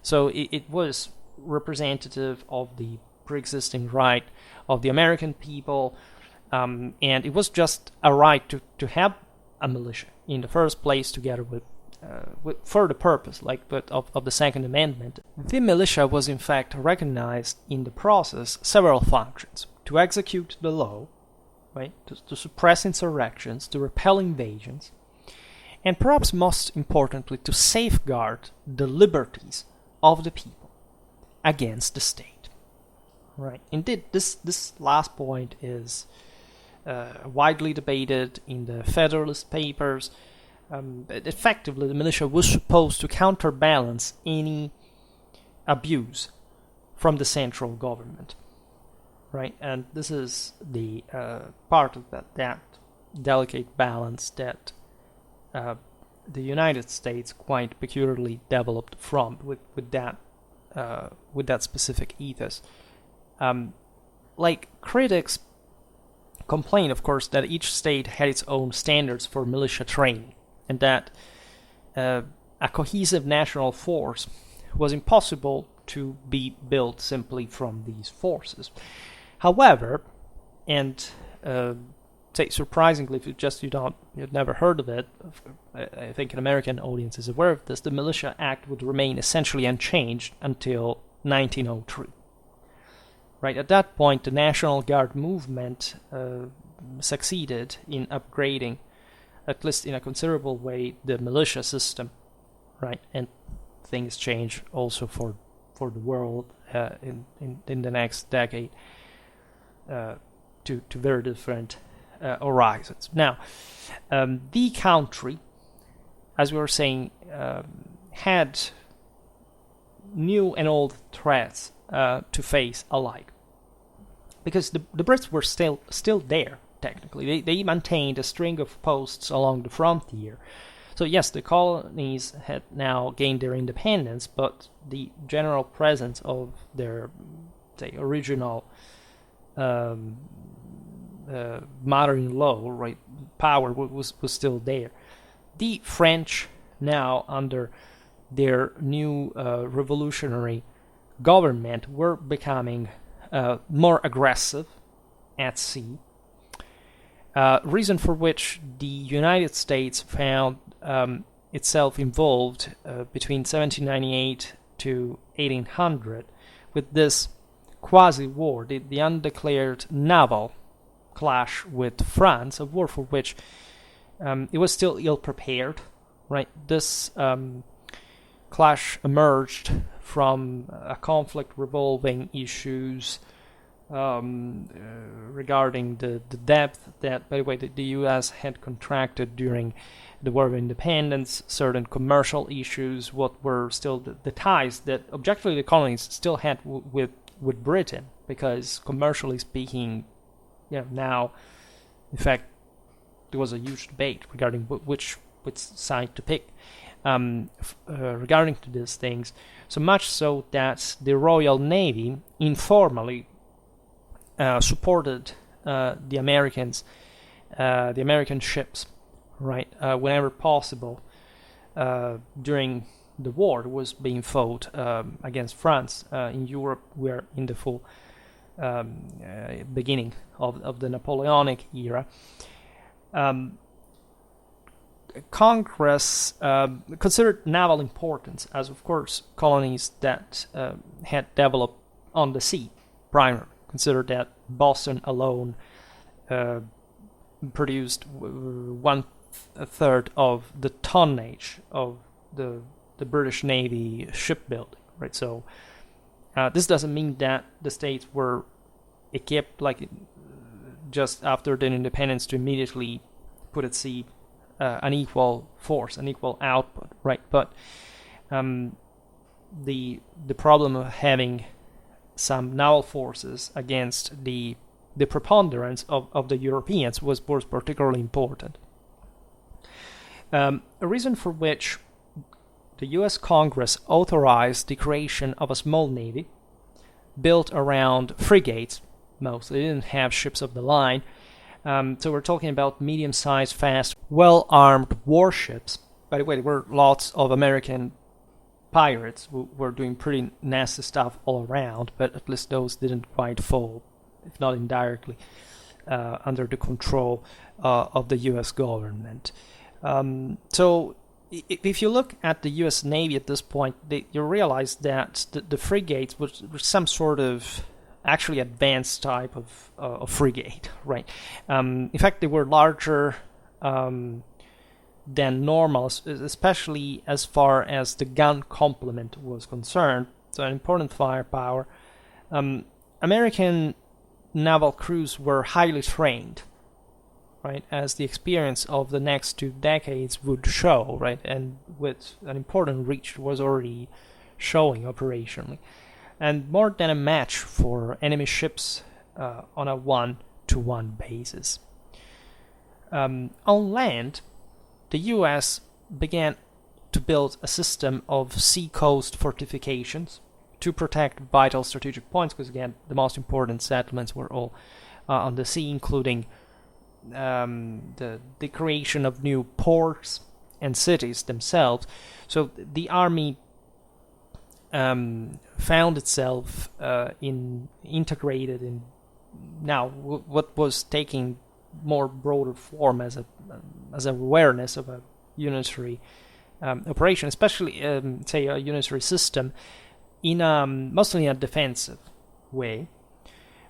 so it was representative of the pre-existing right of the American people, and it was just a right to have a militia in the first place, together with for the purpose, of the Second Amendment. The militia was in fact recognized in the process several functions: to execute the law, right, to suppress insurrections, to repel invasions, and perhaps most importantly, to safeguard the liberties of the people against the state. Right. Indeed, this last point is widely debated in the Federalist Papers. Effectively, the militia was supposed to counterbalance any abuse from the central government, right? And this is the part of that delicate balance that the United States quite peculiarly developed with that with that specific ethos. Like critics complain, of course, that each state had its own standards for militia training, and that a cohesive national force was impossible to be built simply from these forces. However, and surprisingly, if you've never heard of it, I think an American audience is aware of this, the Militia Act would remain essentially unchanged until 1903. Right, at that point, the National Guard movement succeeded in upgrading, at least in a considerable way, the militia system, right? And things change also for the world in the next decade to very different horizons. Now, the country, as we were saying, had new and old threats to face alike, because the Brits were still there. Technically, they maintained a string of posts along the frontier. So yes, the colonies had now gained their independence, but the general presence of their, say, original mother-in-law, right, power was still there. The French, now under their new revolutionary government, were becoming more aggressive at sea. Reason for which the United States found itself involved between 1798 to 1800 with this quasi-war, the undeclared naval clash with France, a war for which it was still ill-prepared. Right, this clash emerged from a conflict revolving issues regarding the debt that, by the way, the U.S. had contracted during the War of Independence, certain commercial issues, what were still the ties that objectively the colonies still had with Britain, because commercially speaking, now, in fact, there was a huge debate regarding which side to pick regarding to these things, so much so that the Royal Navy informally supported the Americans, the American ships, right, whenever possible during the war that was being fought against France in Europe. We're in the full beginning of the Napoleonic era. Congress considered naval importance, as of course colonies that had developed on the sea primarily considered that Boston alone produced 1/3 of the tonnage of the British Navy shipbuilding, right? So this doesn't mean that the states were equipped like just after the independence to immediately put at sea an equal force, an equal output, right? But the problem of having some naval forces against the preponderance of the Europeans was particularly important. A reason for which the U.S. Congress authorized the creation of a small navy built around frigates. Mostly they didn't have ships of the line. So we're talking about medium-sized, fast, well-armed warships. By the way, there were lots of American pirates who were doing pretty nasty stuff all around, but at least those didn't quite fall, if not indirectly, under the control of the U.S. government. So if you look at the U.S. Navy at this point, you realize that the frigates were some sort of actually advanced type of frigate, right? In fact, they were larger than normal, especially as far as the gun complement was concerned. So an important firepower. American naval crews were highly trained, right, as the experience of the next 2 decades would show, right, and with an important reach was already showing operationally, and more than a match for enemy ships on a 1-to-1 basis. On land, the U.S. began to build a system of sea-coast fortifications, to protect vital strategic points, because again, the most important settlements were all on the sea, including the creation of new ports and cities themselves. So the army found itself integrated in now what was taking more broader form as awareness of a unitary operation, especially say a unitary system, in mostly in a defensive way.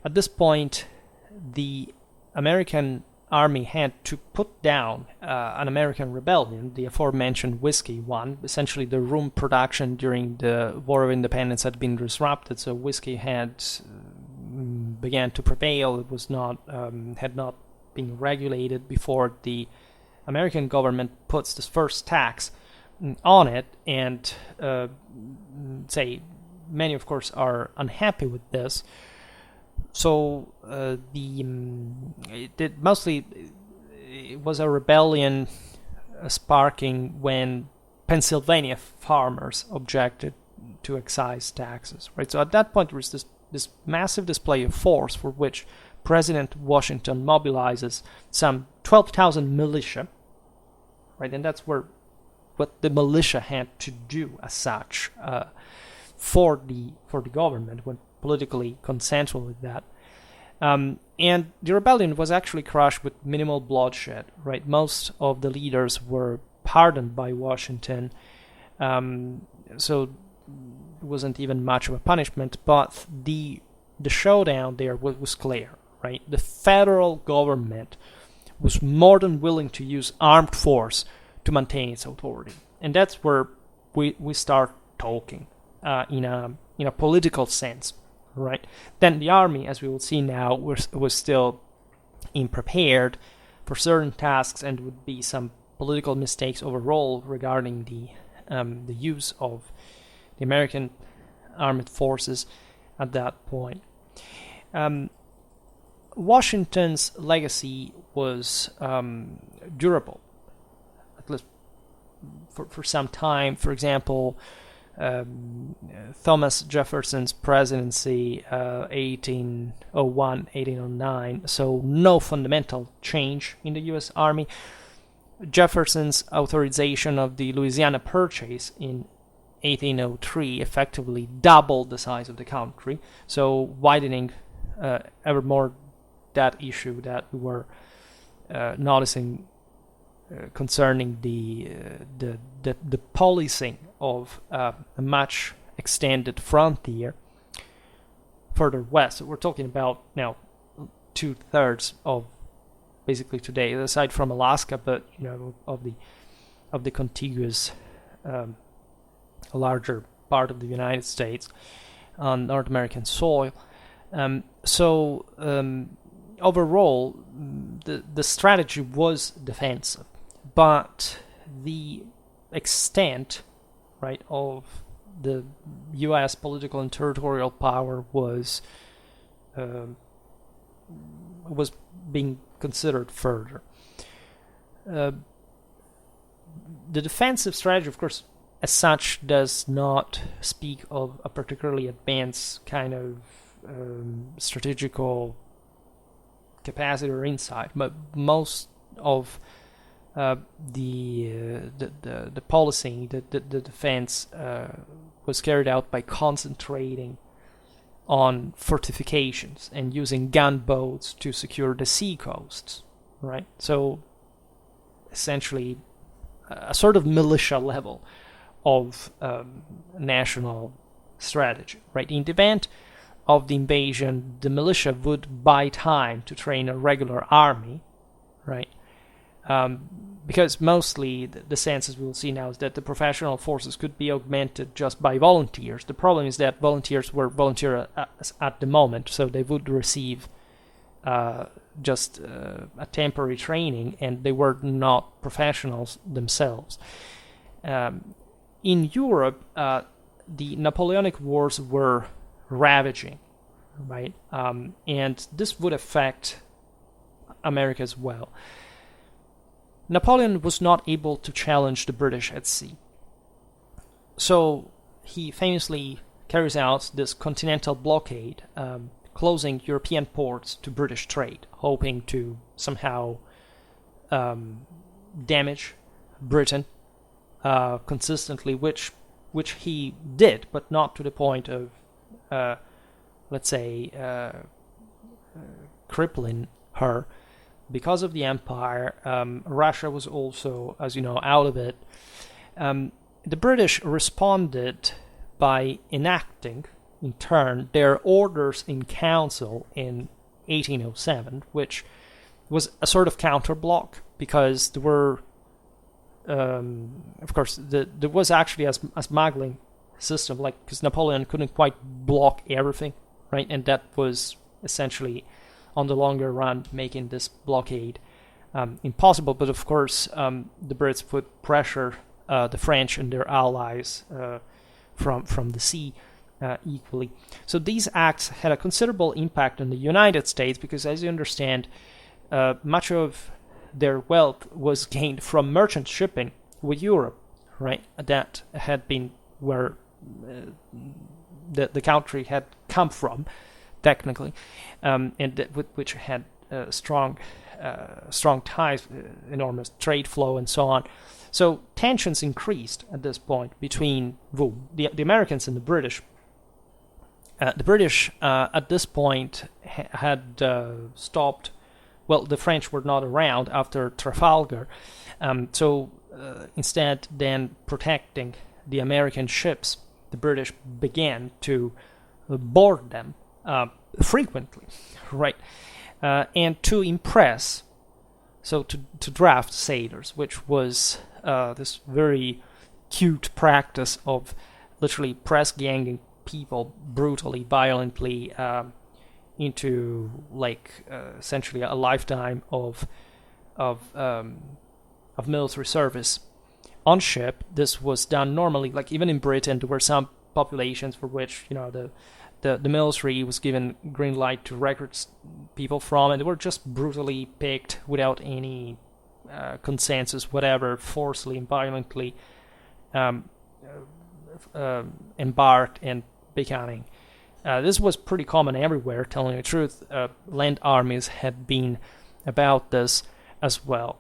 At this point, the American army had to put down an American rebellion, the aforementioned whiskey one. Essentially, the rum production during the War of Independence had been disrupted, so whiskey had began to prevail. It was not had not been regulated before the American government puts the first tax on it, and say many, of course, are unhappy with this. So it was a rebellion sparking when Pennsylvania farmers objected to excise taxes, right? So at that point there was this massive display of force, for which President Washington mobilizes some 12,000 militia, right? And that's what the militia had to do as such for the government, when politically consensual with that. And the rebellion was actually crushed with minimal bloodshed, right? Most of the leaders were pardoned by Washington, so it wasn't even much of a punishment, but the showdown there was clear, right? The federal government was more than willing to use armed force to maintain its authority. And that's where we start talking in a political sense, right? Then the army, as we will see now, was still unprepared for certain tasks, and would be some political mistakes overall regarding the use of the American armed forces at that point. Washington's legacy was durable, at least for some time. For example, Thomas Jefferson's presidency, 1801, 1809, so no fundamental change in the U.S. Army. Jefferson's authorization of the Louisiana Purchase in 1803 effectively doubled the size of the country, so widening ever more that issue that we were noticing concerning the policing of a much extended frontier further west. So we're talking about now 2/3 of basically today, aside from Alaska, but of the contiguous larger part of the United States on North American soil. Overall, the strategy was defensive, but the extent, right, of the U.S. political and territorial power was being considered further. The defensive strategy, of course, as such, does not speak of a particularly advanced kind of strategical capacity or insight, but most of the policing, the defense was carried out by concentrating on fortifications and using gunboats to secure the sea coasts, right? So essentially a sort of militia level of national strategy, right? In the event of the invasion, the militia would buy time to train a regular army, right? Because mostly the sense, as we will see now, is that the professional forces could be augmented just by volunteers. The problem is that volunteers were volunteer at the moment, so they would receive just a temporary training, and they were not professionals themselves. In Europe, the Napoleonic Wars were ravaging, right? And this would affect America as well. Napoleon was not able to challenge the British at sea. So he famously carries out this continental blockade, closing European ports to British trade, hoping to somehow damage Britain consistently, which he did, but not to the point of, let's say, crippling her. Because of the empire, Russia was also, as you know, out of it. The British responded by enacting, in turn, their Orders in Council in 1807, which was a sort of counter-block, because there were, of course, there was actually a smuggling system, like, because Napoleon couldn't quite block everything, right? And that was essentially, on the longer run, making this blockade impossible. But of course, the Brits put pressure the French and their allies from the sea equally. So these acts had a considerable impact on the United States because, as you understand, much of their wealth was gained from merchant shipping with Europe, right? That had been where the country had come from, technically, and which had strong ties, enormous trade flow, and so on. So tensions increased at this point between the Americans and the British. The British at this point had stopped. Well, the French were not around after Trafalgar, so instead, then protecting the American ships, the British began to board them frequently, right, and to impress. So to draft sailors, which was this very cute practice of literally press ganging people brutally, violently into essentially a lifetime of military service on ship. This was done normally, like even in Britain, there were some populations for which the military was given green light to recruit people from, and they were just brutally picked without any consensus, whatever, forcibly and violently embarked and becoming. This was pretty common everywhere, telling the truth. Land armies had been about this as well.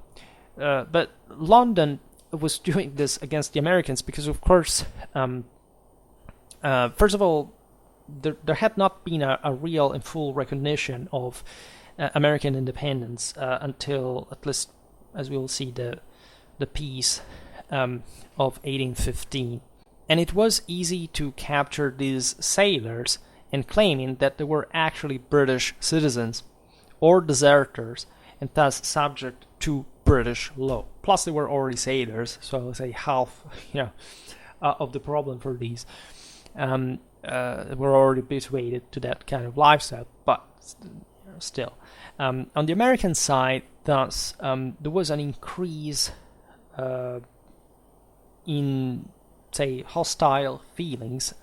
But London was doing this against the Americans because, of course, first of all, there had not been a real and full recognition of American independence until, at least, as we will see, the peace of 1815. And it was easy to capture these sailors and claiming that they were actually British citizens or deserters and thus subject to British law. Plus, they were already sailors, so I would say half, of the problem for these were already habituated to that kind of lifestyle. But still, on the American side, thus, there was an increase in, say, hostile feelings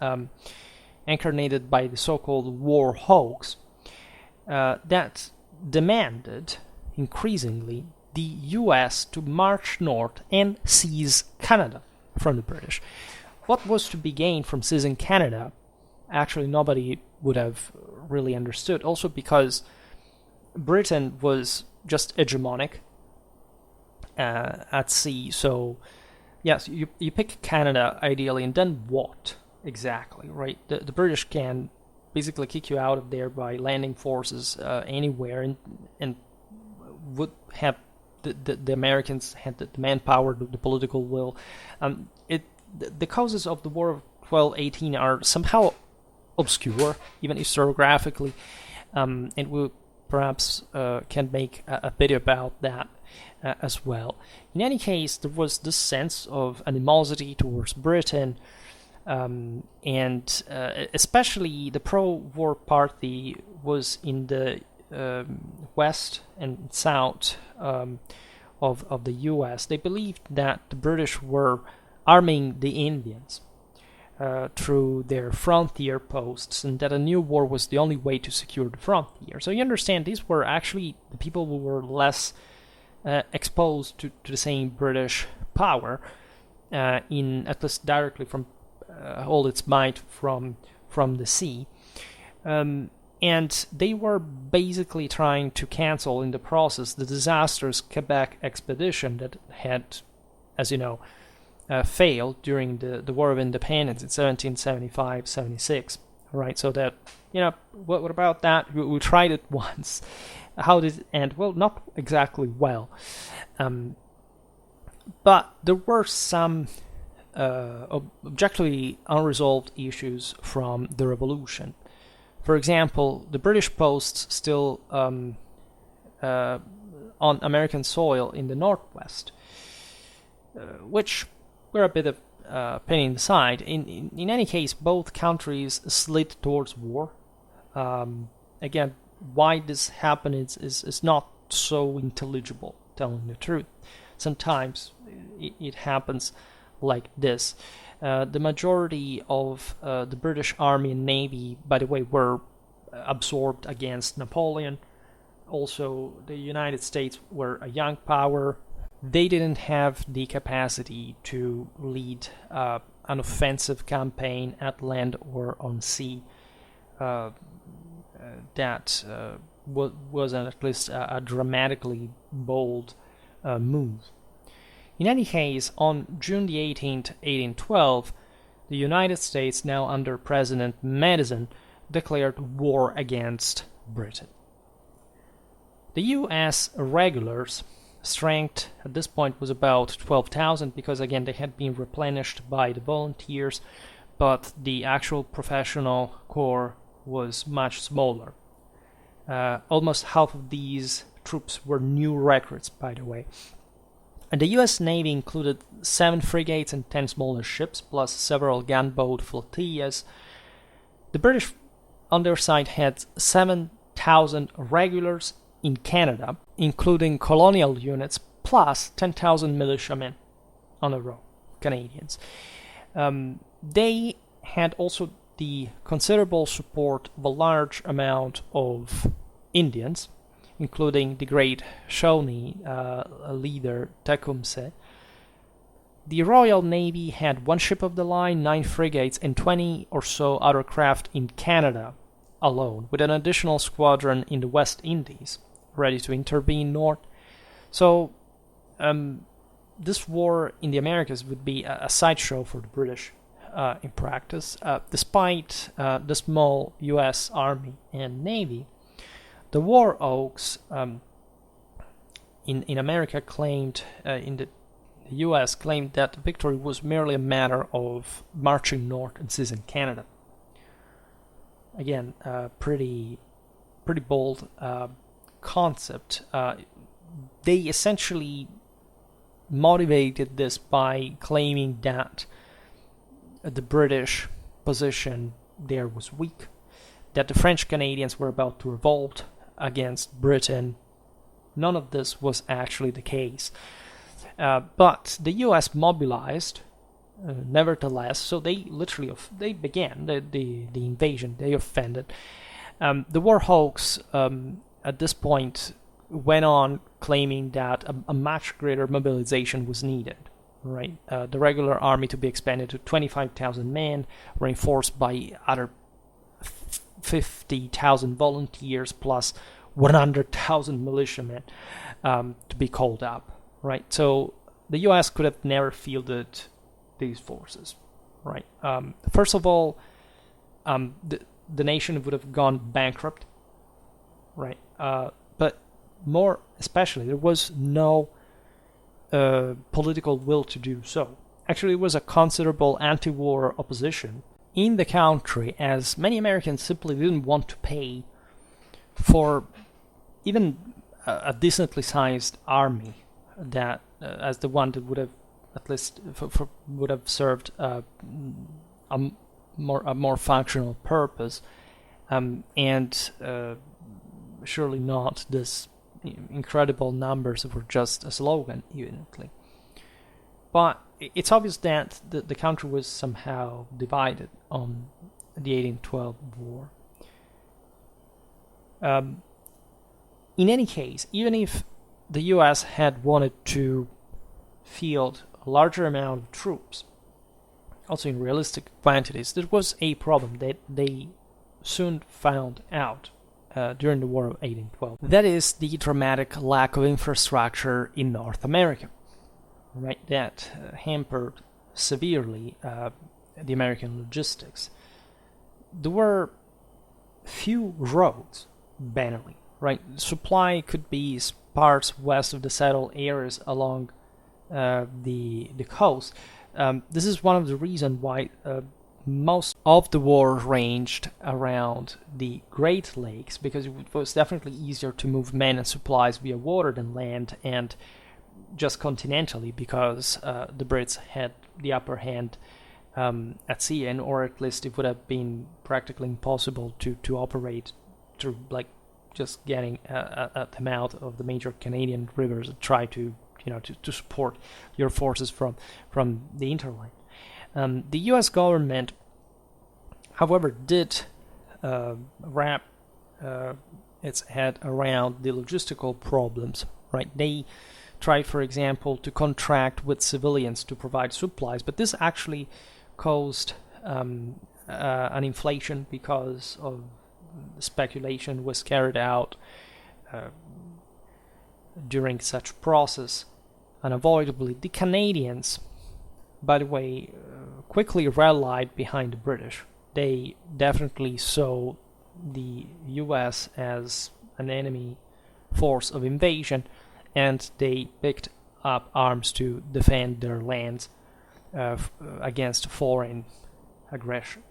incarnated by the so-called war hoax that demanded increasingly the US to march north and seize Canada from the British. What was to be gained from seizing Canada? Actually, nobody would have really understood. Also because Britain was just hegemonic at sea. So, yes, you pick Canada ideally, and then what exactly, right? The British can basically kick you out of there by landing forces anywhere, and would have the Americans had the manpower, the political will. The causes of the War of 1218 are somehow obscure, even historiographically, and we perhaps can make a video about that as well. In any case, there was this sense of animosity towards Britain, and especially the pro-war party was in the west and south of the US. They believed that the British were arming the Indians through their frontier posts, and that a new war was the only way to secure the frontier. So you understand, these were actually the people who were less exposed to the same British power, in at least directly from all its might from the sea. And they were basically trying to cancel in the process the disastrous Quebec expedition that had, as you know, failed during the War of Independence in 1775-76. Right, so that, what about that? We tried it once. How did it end? Well, not exactly well. But there were some objectively unresolved issues from the revolution. For example, the British posts still on American soil in the Northwest, which were a bit of pain in the side. In any case, both countries slid towards war. Again, why this happened is not so intelligible, telling the truth. Sometimes it happens like this. The majority of the British Army and Navy, by the way, were absorbed against Napoleon. Also, the United States were a young power. They didn't have the capacity to lead an offensive campaign at land or on sea. That was at least a dramatically bold move. In any case, on June the 18th, 1812, the United States, now under President Madison, declared war against Britain. The U.S. regulars' strength at this point was about 12,000 because, again, they had been replenished by the volunteers, but the actual professional corps was much smaller. Almost half of these troops were new recruits, by the way. And the U.S. Navy included 7 frigates and 10 smaller ships, plus several gunboat flotillas. The British, on their side, had 7,000 regulars in Canada, including colonial units, plus 10,000 militiamen on a row, Canadians. They had also the considerable support of a large amount of Indians, including the great Shawnee leader Tecumseh. The Royal Navy had 1 ship of the line, 9 frigates, and 20 or so other craft in Canada alone, with an additional squadron in the West Indies, ready to intervene north. So this war in the Americas would be a sideshow for the British in practice. Despite the small U.S. Army and Navy, the War Oaks in America claimed, in the U.S. claimed that victory was merely a matter of marching north and seizing Canada. Again, pretty bold concept. They essentially motivated this by claiming that the British position there was weak, that the French Canadians were about to revolt against Britain. None of this was actually the case. But the U.S. mobilized, nevertheless, so they began the invasion, they offended. The War Hawks at this point went on claiming that a much greater mobilization was needed. Right, the regular army to be expanded to 25,000 men, reinforced by other 50,000 volunteers plus 100,000 militiamen to be called up. Right, so the U.S. could have never fielded these forces. Right, first of all, the nation would have gone bankrupt. Right, but more especially, there was no political will to do so. Actually, it was a considerable anti-war opposition in the country, as many Americans simply didn't want to pay for even a decently sized army that, as the one that would have at least would have served a more functional purpose, and surely not this incredible numbers were just a slogan, evidently. But it's obvious that the country was somehow divided on the 1812 war. In any case, even if the U.S. had wanted to field a larger amount of troops, also in realistic quantities. There was a problem that they soon found out during the War of 1812. That is the dramatic lack of infrastructure in North America, right? That hampered severely the American logistics. There were few roads, banally, right? Supply could be sparse west of the settled areas along the coast. This is one of the reasons why most of the war ranged around the Great Lakes, because it was definitely easier to move men and supplies via water than land, and just continentally because the Brits had the upper hand at sea, and or at least it would have been practically impossible to operate through like just getting at the mouth of the major Canadian rivers and try to to support your forces from the interland. The U.S. government, however, did wrap its head around the logistical problems. Right? They tried, for example, to contract with civilians to provide supplies, but this actually caused an inflation because of speculation was carried out during such process. Unavoidably, the Canadians, by the way, quickly rallied behind the British. They definitely saw the US as an enemy force of invasion, and they picked up arms to defend their lands against foreign aggression.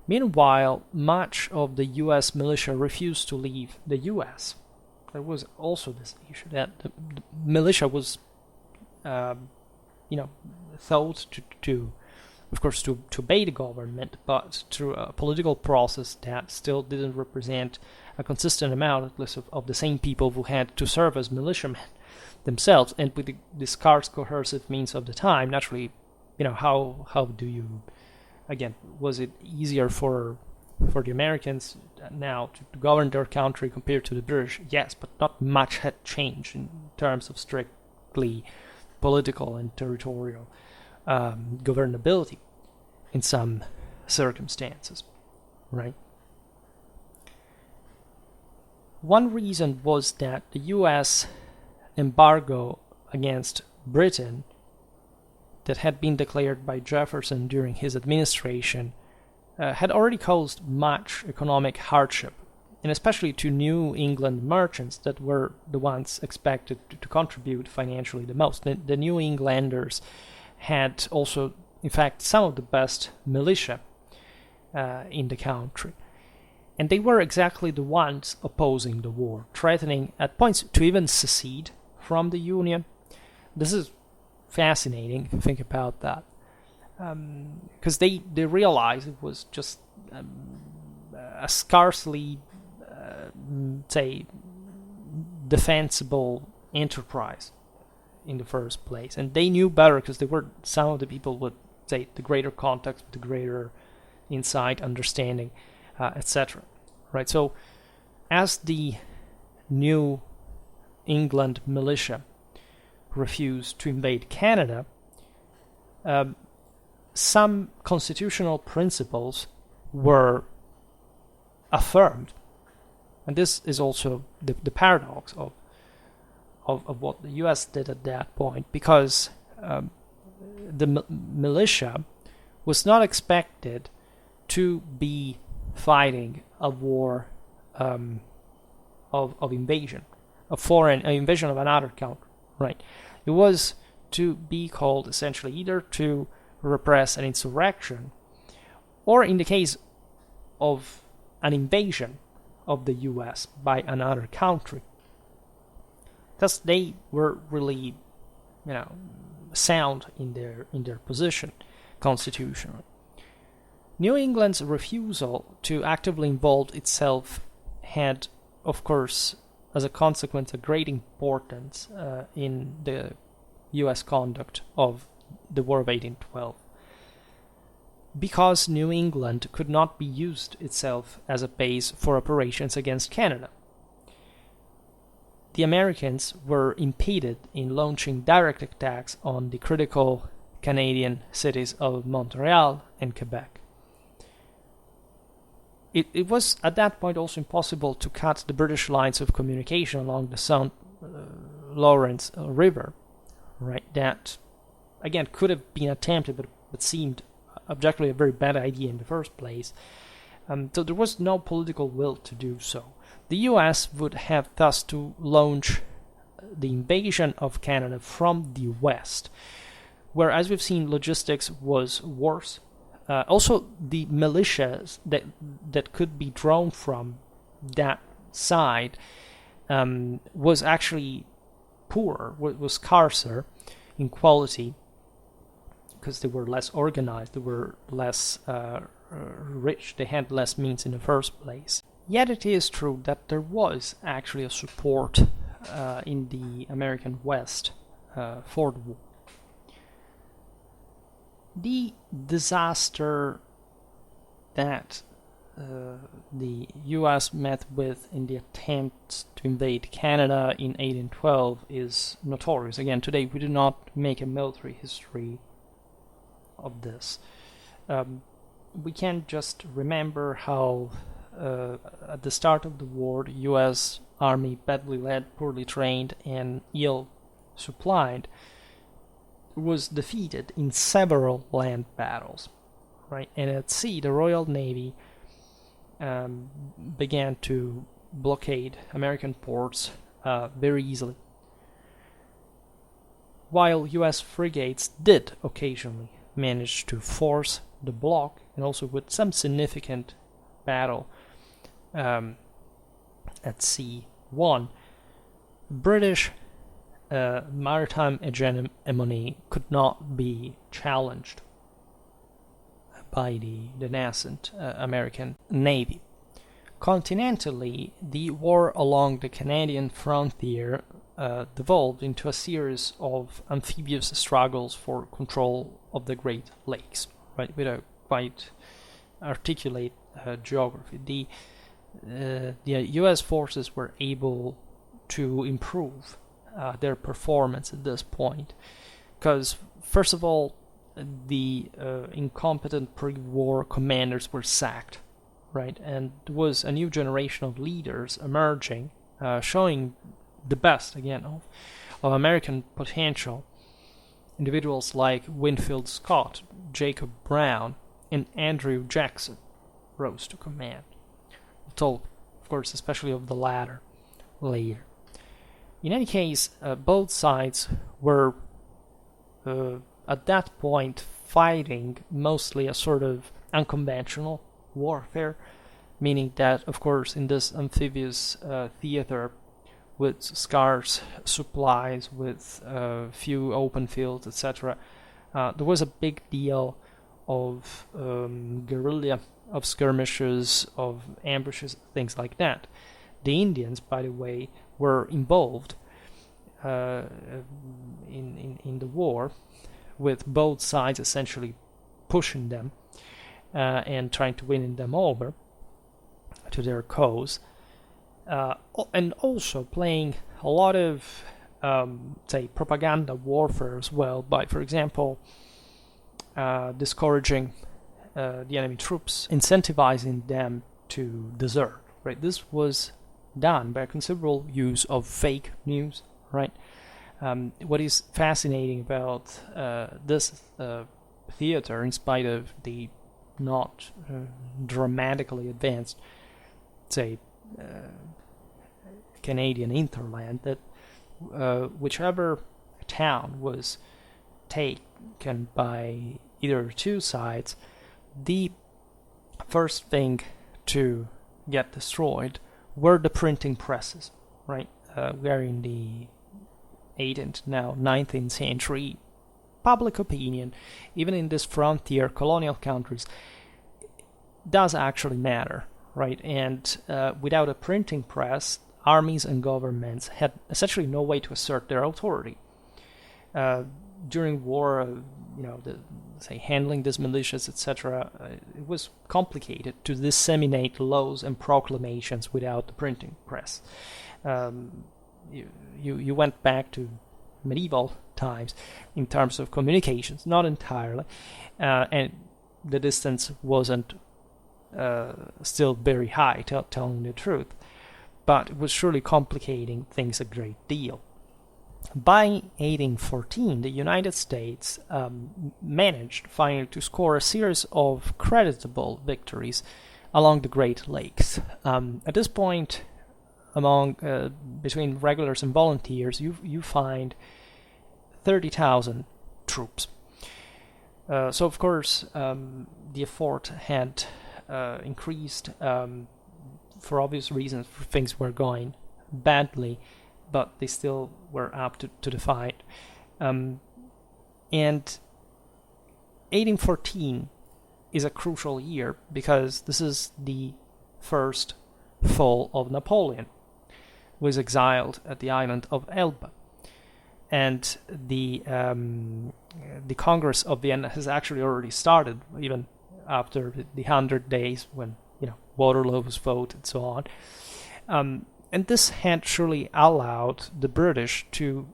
Meanwhile, much of the US militia refused to leave the US. There was also this issue that the militia was thought to of course, to obey the government, but through a political process that still didn't represent a consistent amount, at least, of the same people who had to serve as militiamen themselves. And with the scarce coercive means of the time, naturally, how do you, again, was it easier for the Americans now to govern their country compared to the British? Yes, but not much had changed in terms of strictly political and territorial governability in some circumstances, right? One reason was that the US embargo against Britain that had been declared by Jefferson during his administration had already caused much economic hardship, and especially to New England merchants that were the ones expected to contribute financially the most. The New Englanders had also, in fact, some of the best militia in the country. And they were exactly the ones opposing the war, threatening at points to even secede from the Union. This is fascinating if you think about that. Because they realized it was just a scarcely, say, defensible enterprise in the first place, and they knew better because they were some of the people with, say, the greater context, the greater insight, understanding, etc. Right. So, as the New England militia refused to invade Canada, some constitutional principles were affirmed, and this is also the paradox of what the U.S. did at that point, because the militia was not expected to be fighting a war of invasion, an invasion of another country, right? It was to be called essentially either to repress an insurrection, or in the case of an invasion of the U.S. by another country. Thus, they were really, sound in their position constitutionally. New England's refusal to actively involve itself had, of course, as a consequence, a great importance in the U.S. conduct of the War of 1812, because New England could not be used itself as a base for operations against Canada. The Americans were impeded in launching direct attacks on the critical Canadian cities of Montreal and Quebec. It was at that point also impossible to cut the British lines of communication along the St. Lawrence River, right? That, again, could have been attempted, but seemed objectively a very bad idea in the first place. So there was no political will to do so. The US would have thus to launch the invasion of Canada from the west, where, as we've seen, logistics was worse. Also, the militias that could be drawn from that side was actually poorer, was scarcer in quality, because they were less organized, they were less rich, they had less means in the first place. Yet it is true that there was actually a support in the American West for the war. The disaster that the US met with in the attempt to invade Canada in 1812 is notorious. Again, today we do not make a military history of this. We can just remember how at the start of the war, the US Army, badly led, poorly trained, and ill supplied, was defeated in several land battles, right? And at sea, the Royal Navy began to blockade American ports very easily, while US frigates did occasionally manage to force the block, and also with some significant battle at sea won. British maritime hegemony could not be challenged by the nascent American Navy. Continentally, the war along the Canadian frontier devolved into a series of amphibious struggles for control of the Great Lakes, right, with a quite articulate geography. The US forces were able to improve their performance at this point, because first of all, the incompetent pre-war commanders were sacked, right, and there was a new generation of leaders emerging, showing the best again of American potential. Individuals like Winfield Scott, Jacob Brown, and Andrew Jackson rose to command. We'll talk, of course, especially of the latter later. In any case, both sides were at that point fighting mostly a sort of unconventional warfare, meaning that, of course, in this amphibious theater with scarce supplies, with few open fields, etc., there was a big deal of guerrilla, of skirmishes, of ambushes, things like that. The Indians, by the way, were involved in the war, with both sides essentially pushing them and trying to win them over to their cause, and also playing a lot of, say, propaganda warfare as well, by, for example, discouraging the enemy troops, incentivizing them to desert. Right, this was done by a considerable use of fake news. Right. What is fascinating about this theater, in spite of the not dramatically advanced, say, Canadian hinterland, that whichever town was taken by either two sides, the first thing to get destroyed were the printing presses, right? We are in the 18th, now 19th century. Public opinion, even in these frontier colonial countries, does actually matter, right? And without a printing press, armies and governments had essentially no way to assert their authority. During war, handling these militias, etc., it was complicated to disseminate laws and proclamations without the printing press. You went back to medieval times in terms of communications, not entirely, and the distance wasn't still very high, telling the truth, but it was surely complicating things a great deal. By 1814, the United States managed finally to score a series of creditable victories along the Great Lakes. At this point, among between regulars and volunteers, you find 30,000 troops. So of course, the effort had increased for obvious reasons. Things were going badly, but they still were up to the fight. And 1814 is a crucial year because this is the first fall of Napoleon, who was exiled at the island of Elba. And the Congress of Vienna has actually already started, even after the 100 days when Waterloo was fought and so on. And this had surely allowed the British to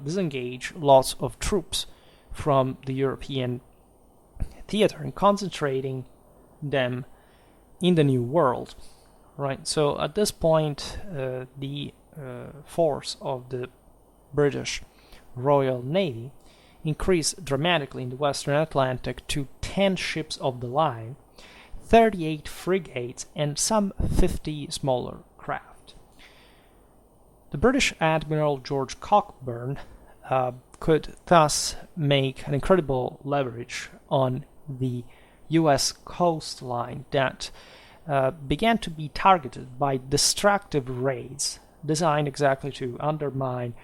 disengage lots of troops from the European theater and concentrating them in the New World, right? So at this point, the force of the British Royal Navy increased dramatically in the Western Atlantic to 10 ships of the line, 38 frigates, and some 50 smaller craft. The British Admiral George Cockburn could thus make an incredible leverage on the US coastline that began to be targeted by destructive raids designed exactly to undermine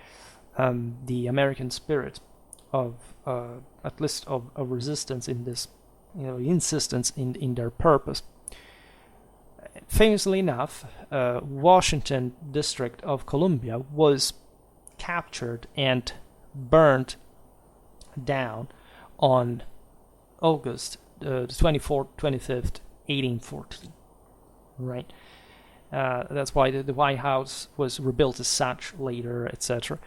the American spirit of at least of resistance in this insistence in their purpose. Famously enough, Washington District of Columbia was captured and burned down on August the 24th, 25th, 1814. Right? That's why the White House was rebuilt as such later, etc.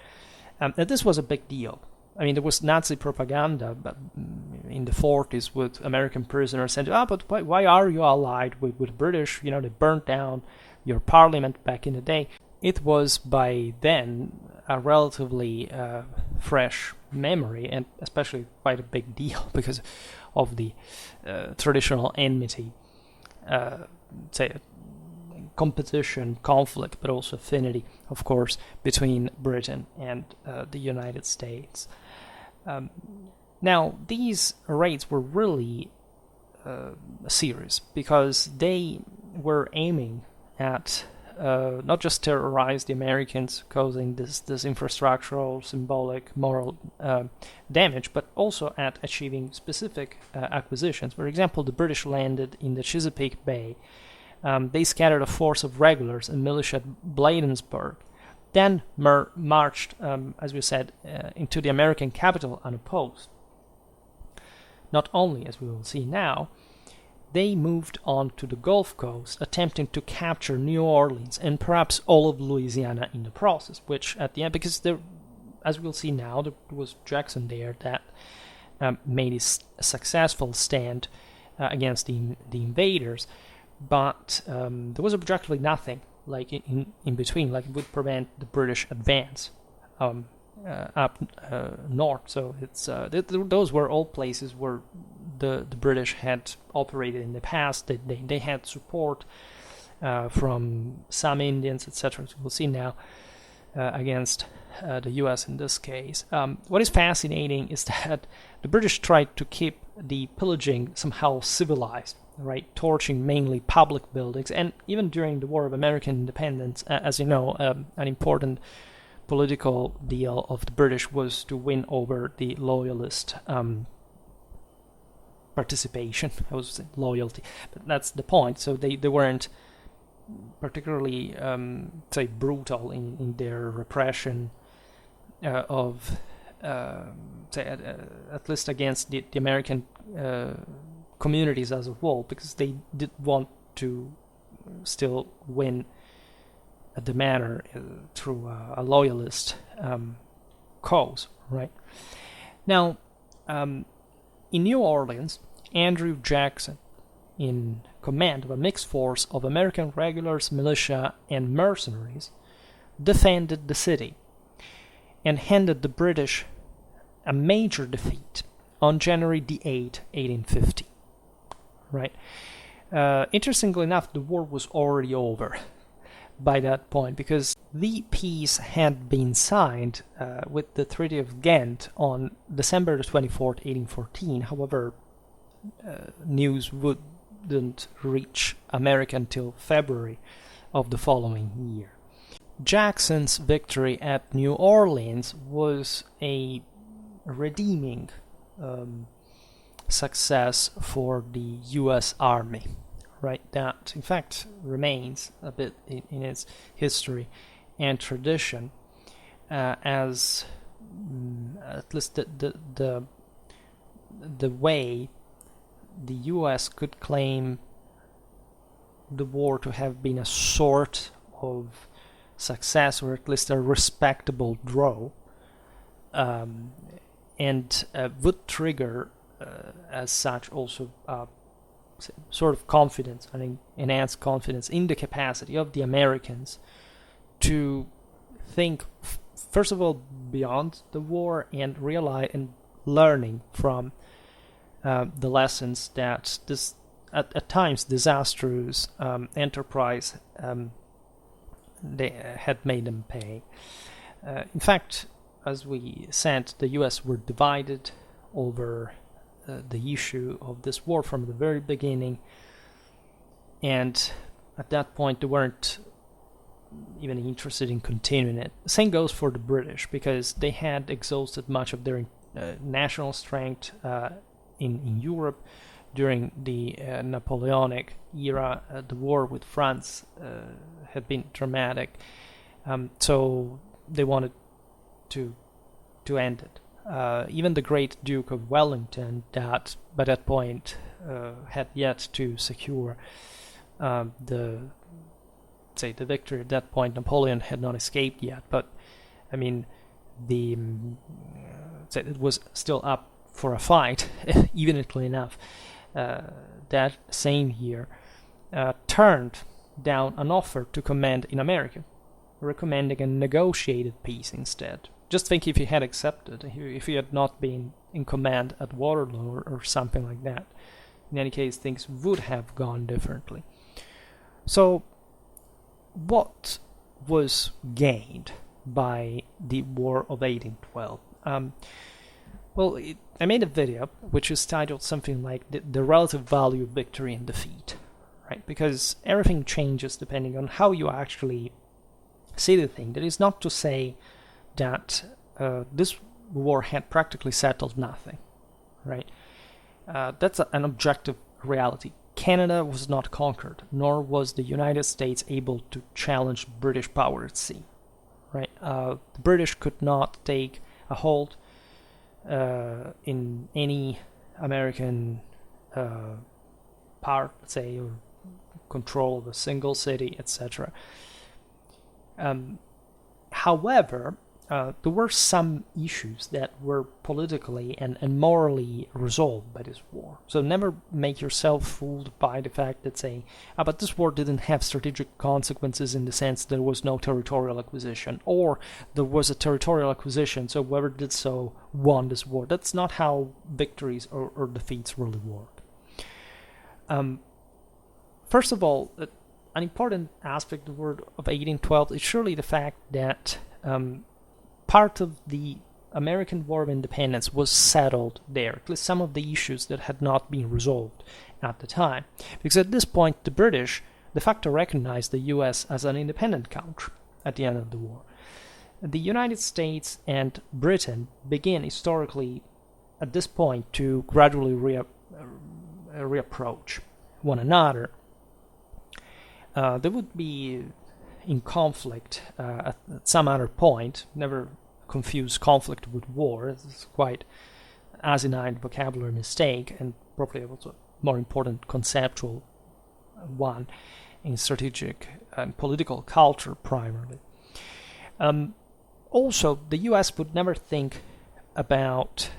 And this was a big deal. I mean, there was Nazi propaganda in the 40s with American prisoners saying, but why are you allied with British? They burnt down your parliament back in the day. It was by then a relatively fresh memory, and especially quite a big deal because of the traditional enmity, competition, conflict, but also affinity, of course, between Britain and the United States. Now, these raids were really serious because they were aiming at not just terrorize the Americans, causing this infrastructural, symbolic, moral damage, but also at achieving specific acquisitions. For example, the British landed in the Chesapeake Bay. They scattered a force of regulars and militia at Bladensburg, then marched, as we said, into the American capital unopposed. Not only, as we will see now, they moved on to the Gulf Coast, attempting to capture New Orleans and perhaps all of Louisiana in the process, which at the end, because there, as we'll see now, there was Jackson there that made a successful stand against the invaders, but there was objectively nothing like in between, like it would prevent the British advance up north. So it's those were all places where the British had operated in the past. They had support from some Indians, etc. So we'll see now against the U.S. in this case. What is fascinating is that the British tried to keep the pillaging somehow civilized, right? Torching mainly public buildings, and even during the War of American Independence, as you know, an important political deal of the British was to win over the loyalist participation. I was saying loyalty, but that's the point. So they weren't particularly, brutal in their repression of, at least against the American communities as a whole, because they did want to still win the manner through a loyalist cause, right? Now, in New Orleans, Andrew Jackson, in command of a mixed force of American regulars, militia, and mercenaries, defended the city and handed the British a major defeat on January the 8th, 1850. Right? Interestingly enough, the war was already over by that point, because the peace had been signed with the Treaty of Ghent on December the 24th, 1814. However, news wouldn't reach America until February of the following year. Jackson's victory at New Orleans was a redeeming success for the U.S. Army, right? That, in fact, remains a bit in its history and tradition as at least the way the U.S. could claim the war to have been a sort of success, or at least a respectable draw, and would trigger as such also sort of confidence, enhanced confidence in the capacity of the Americans to think, first of all, beyond the war, and realize and learning from the lessons that this at times disastrous enterprise they had made them pay. In fact, as we said, the U.S. were divided over the issue of this war from the very beginning, and at that point they weren't even interested in continuing it. The same goes for the British, because they had exhausted much of their national strength in Europe during the Napoleonic era. The war with France had been dramatic, so they wanted to end it. Even the great Duke of Wellington, that by that point had yet to secure the victory. At that point, Napoleon had not escaped yet, but I mean, it was still up for a fight, evidently enough. That same year, turned down an offer to command in America, recommending a negotiated peace instead. Just think if he had accepted, if he had not been in command at Waterloo or something like that. In any case, things would have gone differently. So, what was gained by the War of 1812? I made a video which is titled something like the relative value of victory and defeat, right? Because everything changes depending on how you actually see the thing. That is not to say that this war had practically settled nothing, right? That's an objective reality. Canada was not conquered, nor was the United States able to challenge British power at sea, right? The British could not take a hold in any American part, say, or control of a single city, etc. However, there were some issues that were politically and morally resolved by this war. So never make yourself fooled by the fact that saying, but this war didn't have strategic consequences in the sense there was no territorial acquisition, or there was a territorial acquisition, so whoever did so won this war. That's not how victories or defeats really work. First of all, an important aspect of the war of 1812 is surely the fact that part of the American War of Independence was settled there, at least some of the issues that had not been resolved at the time. Because at this point, the British de facto recognized the US as an independent country at the end of the war. The United States and Britain began historically at this point to gradually reapproach one another. They would be in conflict at some other point. Never confuse conflict with war. It's quite asinine vocabulary mistake, and probably also a more important conceptual one in strategic and political culture primarily. Also, the US would never think about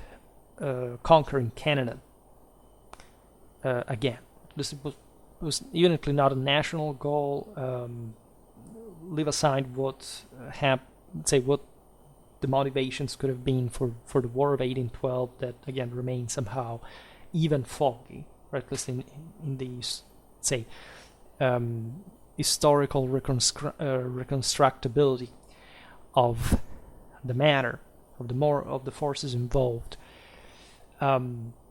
conquering Canada again. This was evidently not a national goal. Leave aside what what the motivations could have been for the War of 1812, that again remain somehow even foggy, or at least in these, say, historical reconstructability of the matter, of the forces involved.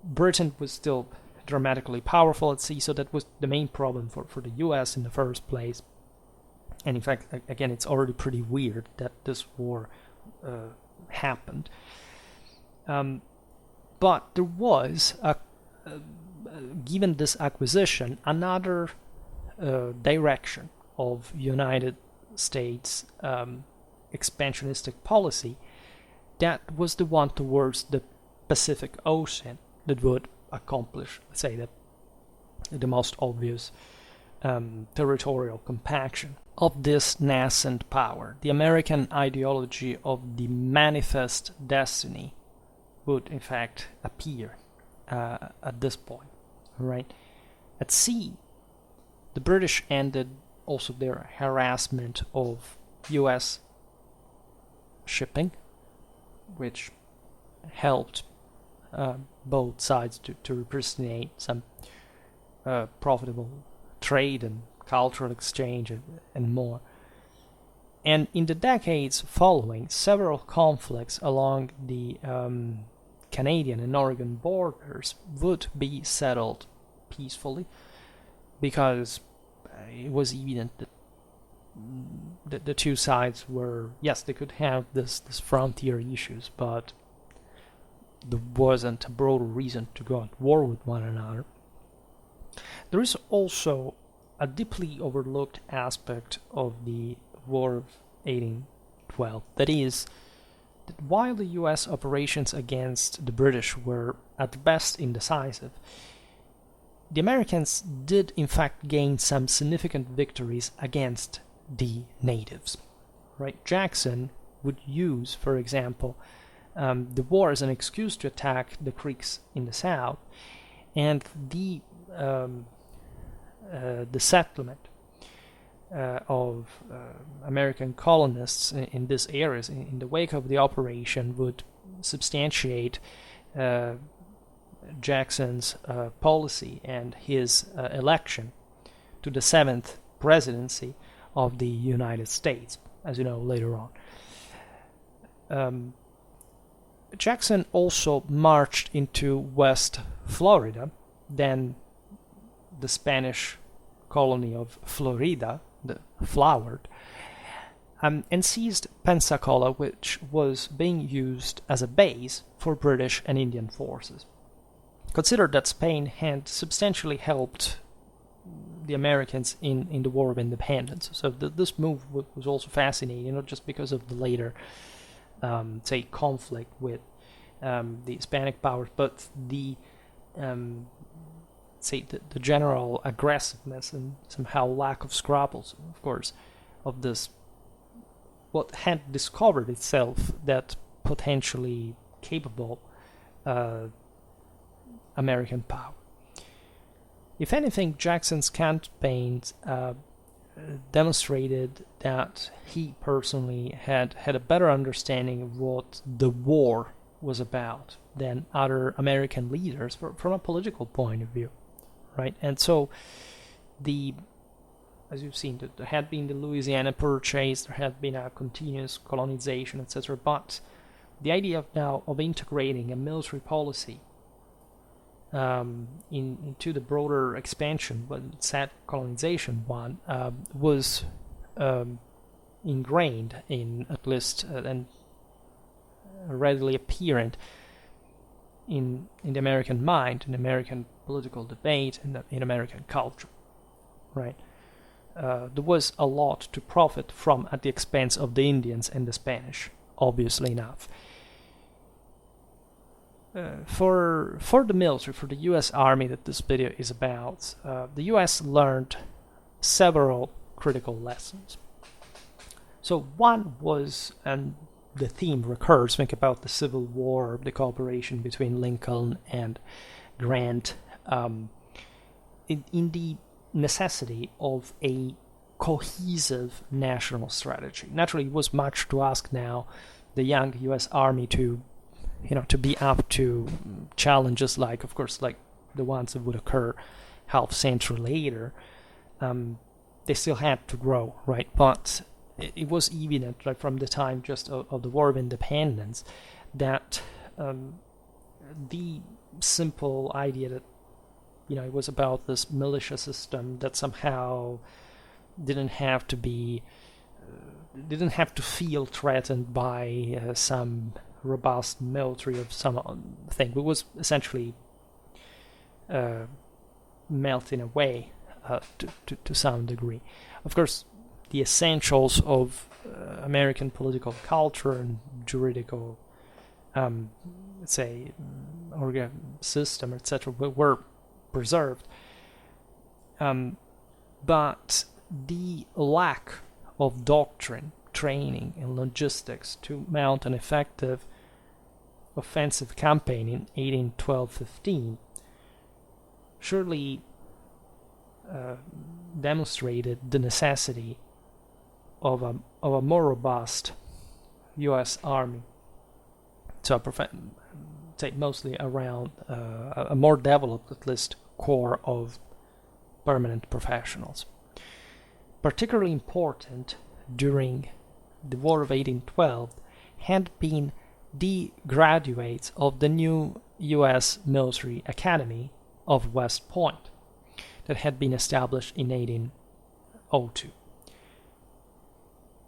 Britain was still dramatically powerful at sea, so that was the main problem for the US in the first place. And in fact, again, it's already pretty weird that this war happened. But there was, given this acquisition, another direction of United States expansionistic policy that was the one towards the Pacific Ocean that would accomplish, let's say, the most obvious territorial compaction of this nascent power. The American ideology of the manifest destiny would in fact appear at this point, right? At sea, the British ended also their harassment of US shipping, which helped both sides to represent some profitable trade and cultural exchange and more. And in the decades following, several conflicts along the Canadian and Oregon borders would be settled peacefully, because it was evident that the two sides were, yes, they could have this frontier issues, but there wasn't a broader reason to go at war with one another. There is also a deeply overlooked aspect of the War of 1812. That is, that while the US operations against the British were at best indecisive, the Americans did in fact gain some significant victories against the natives. Right? Jackson would use, for example, the war as an excuse to attack the Creeks in the south, and the settlement of American colonists in these areas in the wake of the operation would substantiate Jackson's policy and his election to the 7th presidency of the United States, as you know, later on. Jackson also marched into West Florida, then the Spanish colony of Florida, the flowered, and seized Pensacola, which was being used as a base for British and Indian forces. Consider that Spain had substantially helped the Americans in the War of Independence. So this move was also fascinating, not just because of the later, say, conflict with the Hispanic powers, but the general aggressiveness and somehow lack of scruples, of course, of this, what had discovered itself that potentially capable American power. If anything, Jackson's campaigns demonstrated that he personally had a better understanding of what the war was about than other American leaders from a political point of view, right? And so, as you've seen, there had been the Louisiana Purchase, there had been a continuous colonization, etc. But the idea now of integrating a military policy into the broader expansion, but sad colonization one, was ingrained in, at least, and readily apparent in the American mind, in American political debate, in American culture, right? There was a lot to profit from at the expense of the Indians and the Spanish, obviously enough. For the military, for the U.S. Army that this video is about, the U.S. learned several critical lessons. So one was, and the theme recurs. Think about the Civil War, the cooperation between Lincoln and Grant, in the necessity of a cohesive national strategy. Naturally, it was much to ask now the young U.S. Army to be up to challenges like, of course, like the ones that would occur half century later. They still had to grow, right? But it was evident, right, from the time just of the War of Independence, that the simple idea that it was about this militia system that somehow didn't have to feel threatened by some robust military of some thing. It was essentially melting away to some degree. Of course, the essentials of American political culture and juridical, let's say, system, etc., were preserved. But the lack of doctrine, training, and logistics to mount an effective offensive campaign in 1812-15 surely demonstrated the necessity of a more robust U.S. Army, so say mostly around a more developed, at least, corps of permanent professionals. Particularly important during the War of 1812 had been the graduates of the new U.S. Military Academy of West Point that had been established in 1802.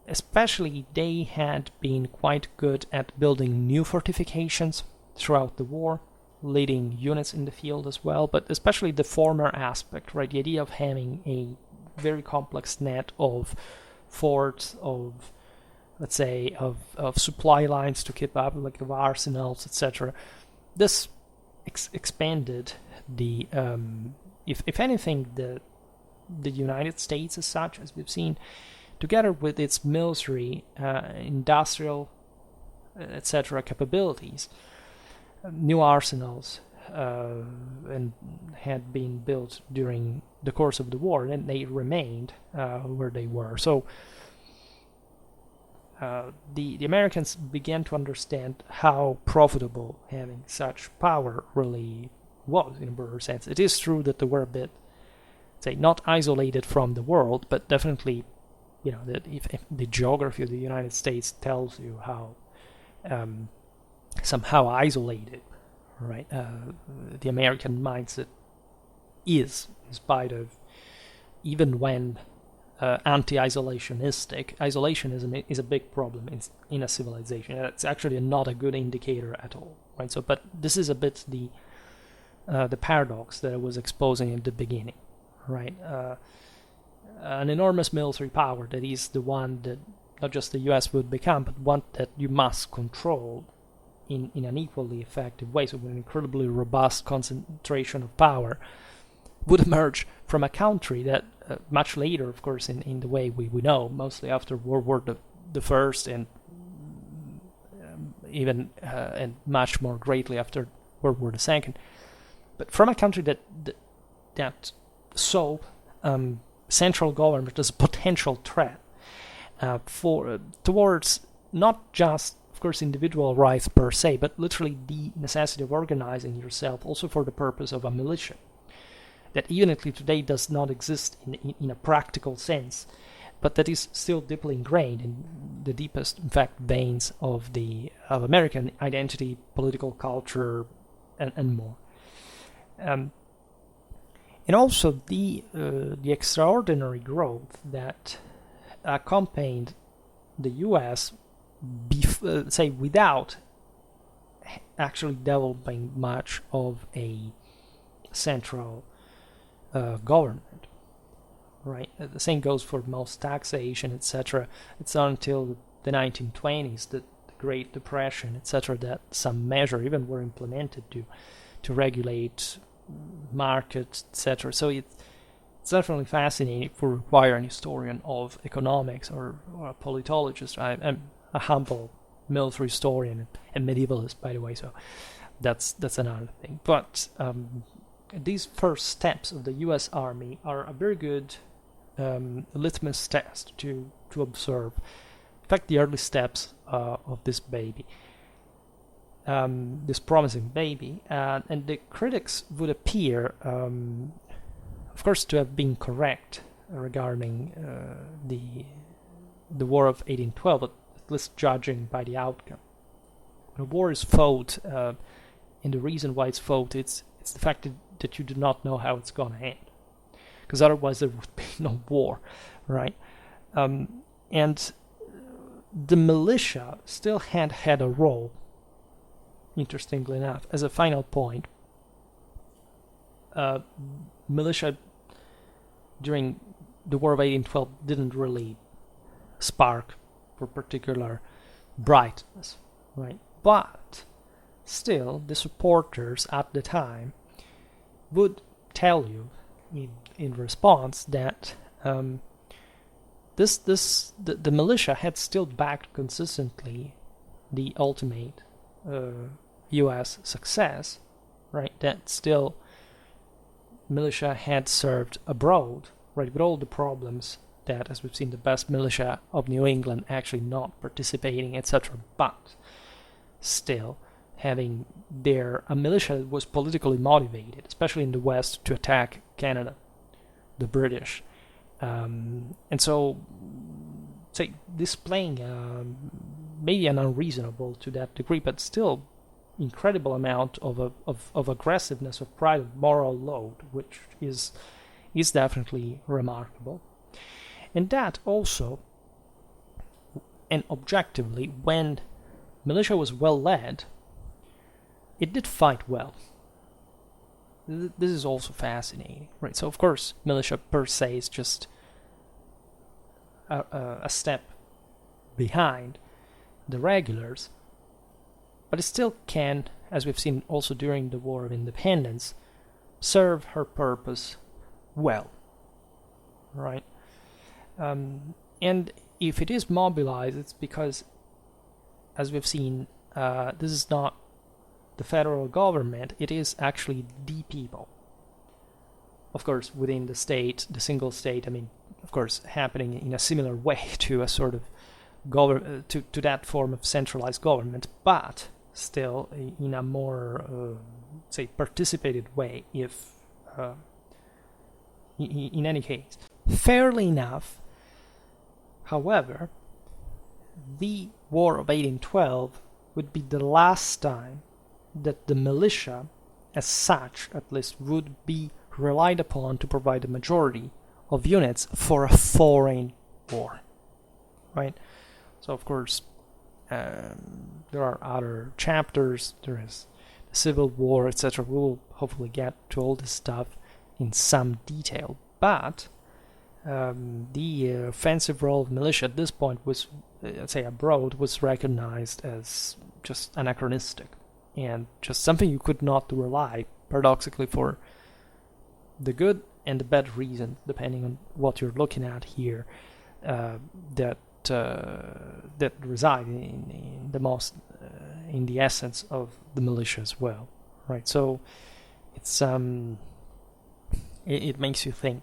Especially, they had been quite good at building new fortifications throughout the war, leading units in the field as well, but especially the former aspect, right? The idea of having a very complex net of forts, of, let's say, of supply lines to keep up, like of arsenals, etc. This expanded the, if anything, the United States as such, as we've seen, together with its military, industrial, etc. capabilities. New arsenals and had been built during the course of the war, and they remained where they were. So the Americans began to understand how profitable having such power really was, in a broader sense. It is true that they were a bit, say, not isolated from the world, but definitely, that if the geography of the United States tells you how somehow isolated, right? The American mindset is, in spite of, even when anti-isolationistic, isolationism is a big problem in a civilization. It's actually not a good indicator at all, right? So, but this is a bit the paradox that I was exposing at the beginning, right? An enormous military power that is the one that not just the U.S. would become, but one that you must control in an equally effective way, so with an incredibly robust concentration of power, would emerge from a country that much later, of course, in the way we know, mostly after World War the First, and even and much more greatly after World War the Second, but from a country that saw central government as a potential threat towards not just, of course, individual rights per se, but literally the necessity of organizing yourself also for the purpose of a militia that even today does not exist in a practical sense, but that is still deeply ingrained in the deepest, in fact, veins of American identity, political culture, and more. And also the extraordinary growth that accompanied the U.S. Say without actually developing much of a central government, right? The same goes for most taxation, etc. It's not until the 1920s, the Great Depression, etc., that some measure even were implemented to regulate markets, etc. So it's definitely fascinating if we require an historian of economics or a politologist. I'm a humble military historian and medievalist, by the way, so that's another thing. But these first steps of the U.S. Army are a very good litmus test to observe, in fact, the early steps of this baby, this promising baby, and the critics would appear, of course, to have been correct regarding the War of 1812, at least judging by the outcome. When a war is fought, and the reason why it's fought, it's the fact that you do not know how it's going to end, because otherwise there would be no war, right? And the militia still had a role, interestingly enough. As a final point, militia during the War of 1812 didn't really spark for particular brightness, right? But still, the supporters at the time would tell you in response that the militia had still backed consistently the ultimate U.S. success, right? That still militia had served abroad, right, with all the problems that, as we've seen, the best militia of New England actually not participating, etc. But still having a militia that was politically motivated, especially in the West, to attack Canada, the British. And so, say, displaying maybe an unreasonable to that degree, but still incredible amount of aggressiveness, of pride, of moral load, which is definitely remarkable. And that also, and objectively, when militia was well led, it did fight well. This is also fascinating, right? So of course, militia per se is just a step behind the regulars, but it still can, as we've seen also during the War of Independence, serve her purpose well, right? And if it is mobilized, it's because, as we've seen, this is not the federal government, it is actually the people. Of course, within the state, the single state, I mean, of course, happening in a similar way to a sort of to that form of centralized government, but still in a more, say, participated way, if in any case. Fairly enough, however, the War of 1812 would be the last time that the militia, as such at least, would be relied upon to provide the majority of units for a foreign war, right? So of course, there are other chapters, there is the Civil War, etc. We will hopefully get to all this stuff in some detail, but the offensive role of militia at this point was, let's say, abroad, was recognized as just anachronistic and just something you could not rely, paradoxically, for the good and the bad reason, depending on what you're looking at here, that reside in the most in the essence of the militia as well, right? So it's it makes you think.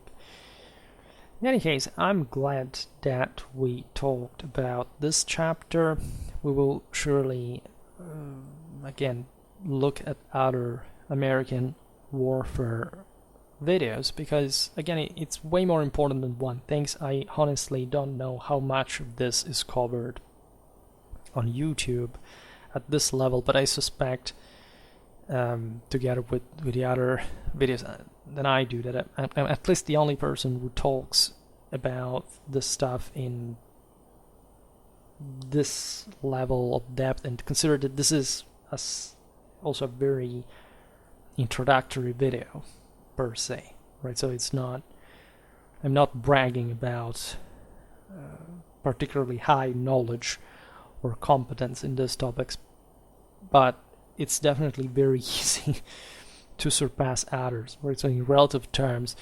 In any case, I'm glad that we talked about this chapter. We will surely again look at other American warfare videos, because again it's way more important than one. Thanks, I honestly don't know how much of this is covered on YouTube at this level, but I suspect together with the other videos than I do, that I'm at least the only person who talks about this stuff in this level of depth, and consider that this is also a very introductory video per se, right? So it's not, I'm not bragging about particularly high knowledge or competence in these topics, but it's definitely very easy to surpass others, right? So in relative terms,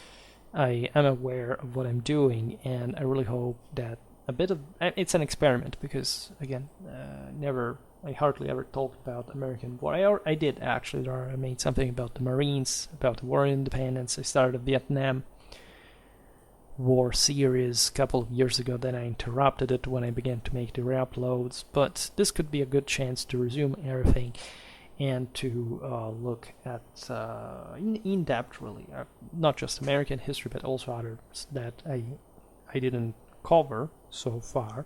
I am aware of what I'm doing, and I really hope that a bit of it's an experiment because again, I hardly ever talked about American war. I did actually. I made something about the Marines, about the War of Independence. I started a Vietnam War series a couple of years ago. Then I interrupted it when I began to make the re-uploads. But this could be a good chance to resume everything and to look at in depth, really, not just American history, but also others that I didn't cover so far.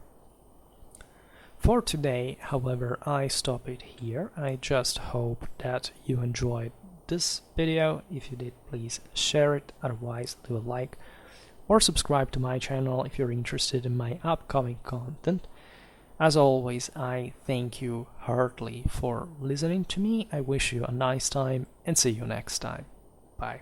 For today, however, I stop it here. I just hope that you enjoyed this video. If you did, please share it. Otherwise, leave a like or subscribe to my channel if you're interested in my upcoming content. As always, I thank you heartily for listening to me. I wish you a nice time and see you next time. Bye.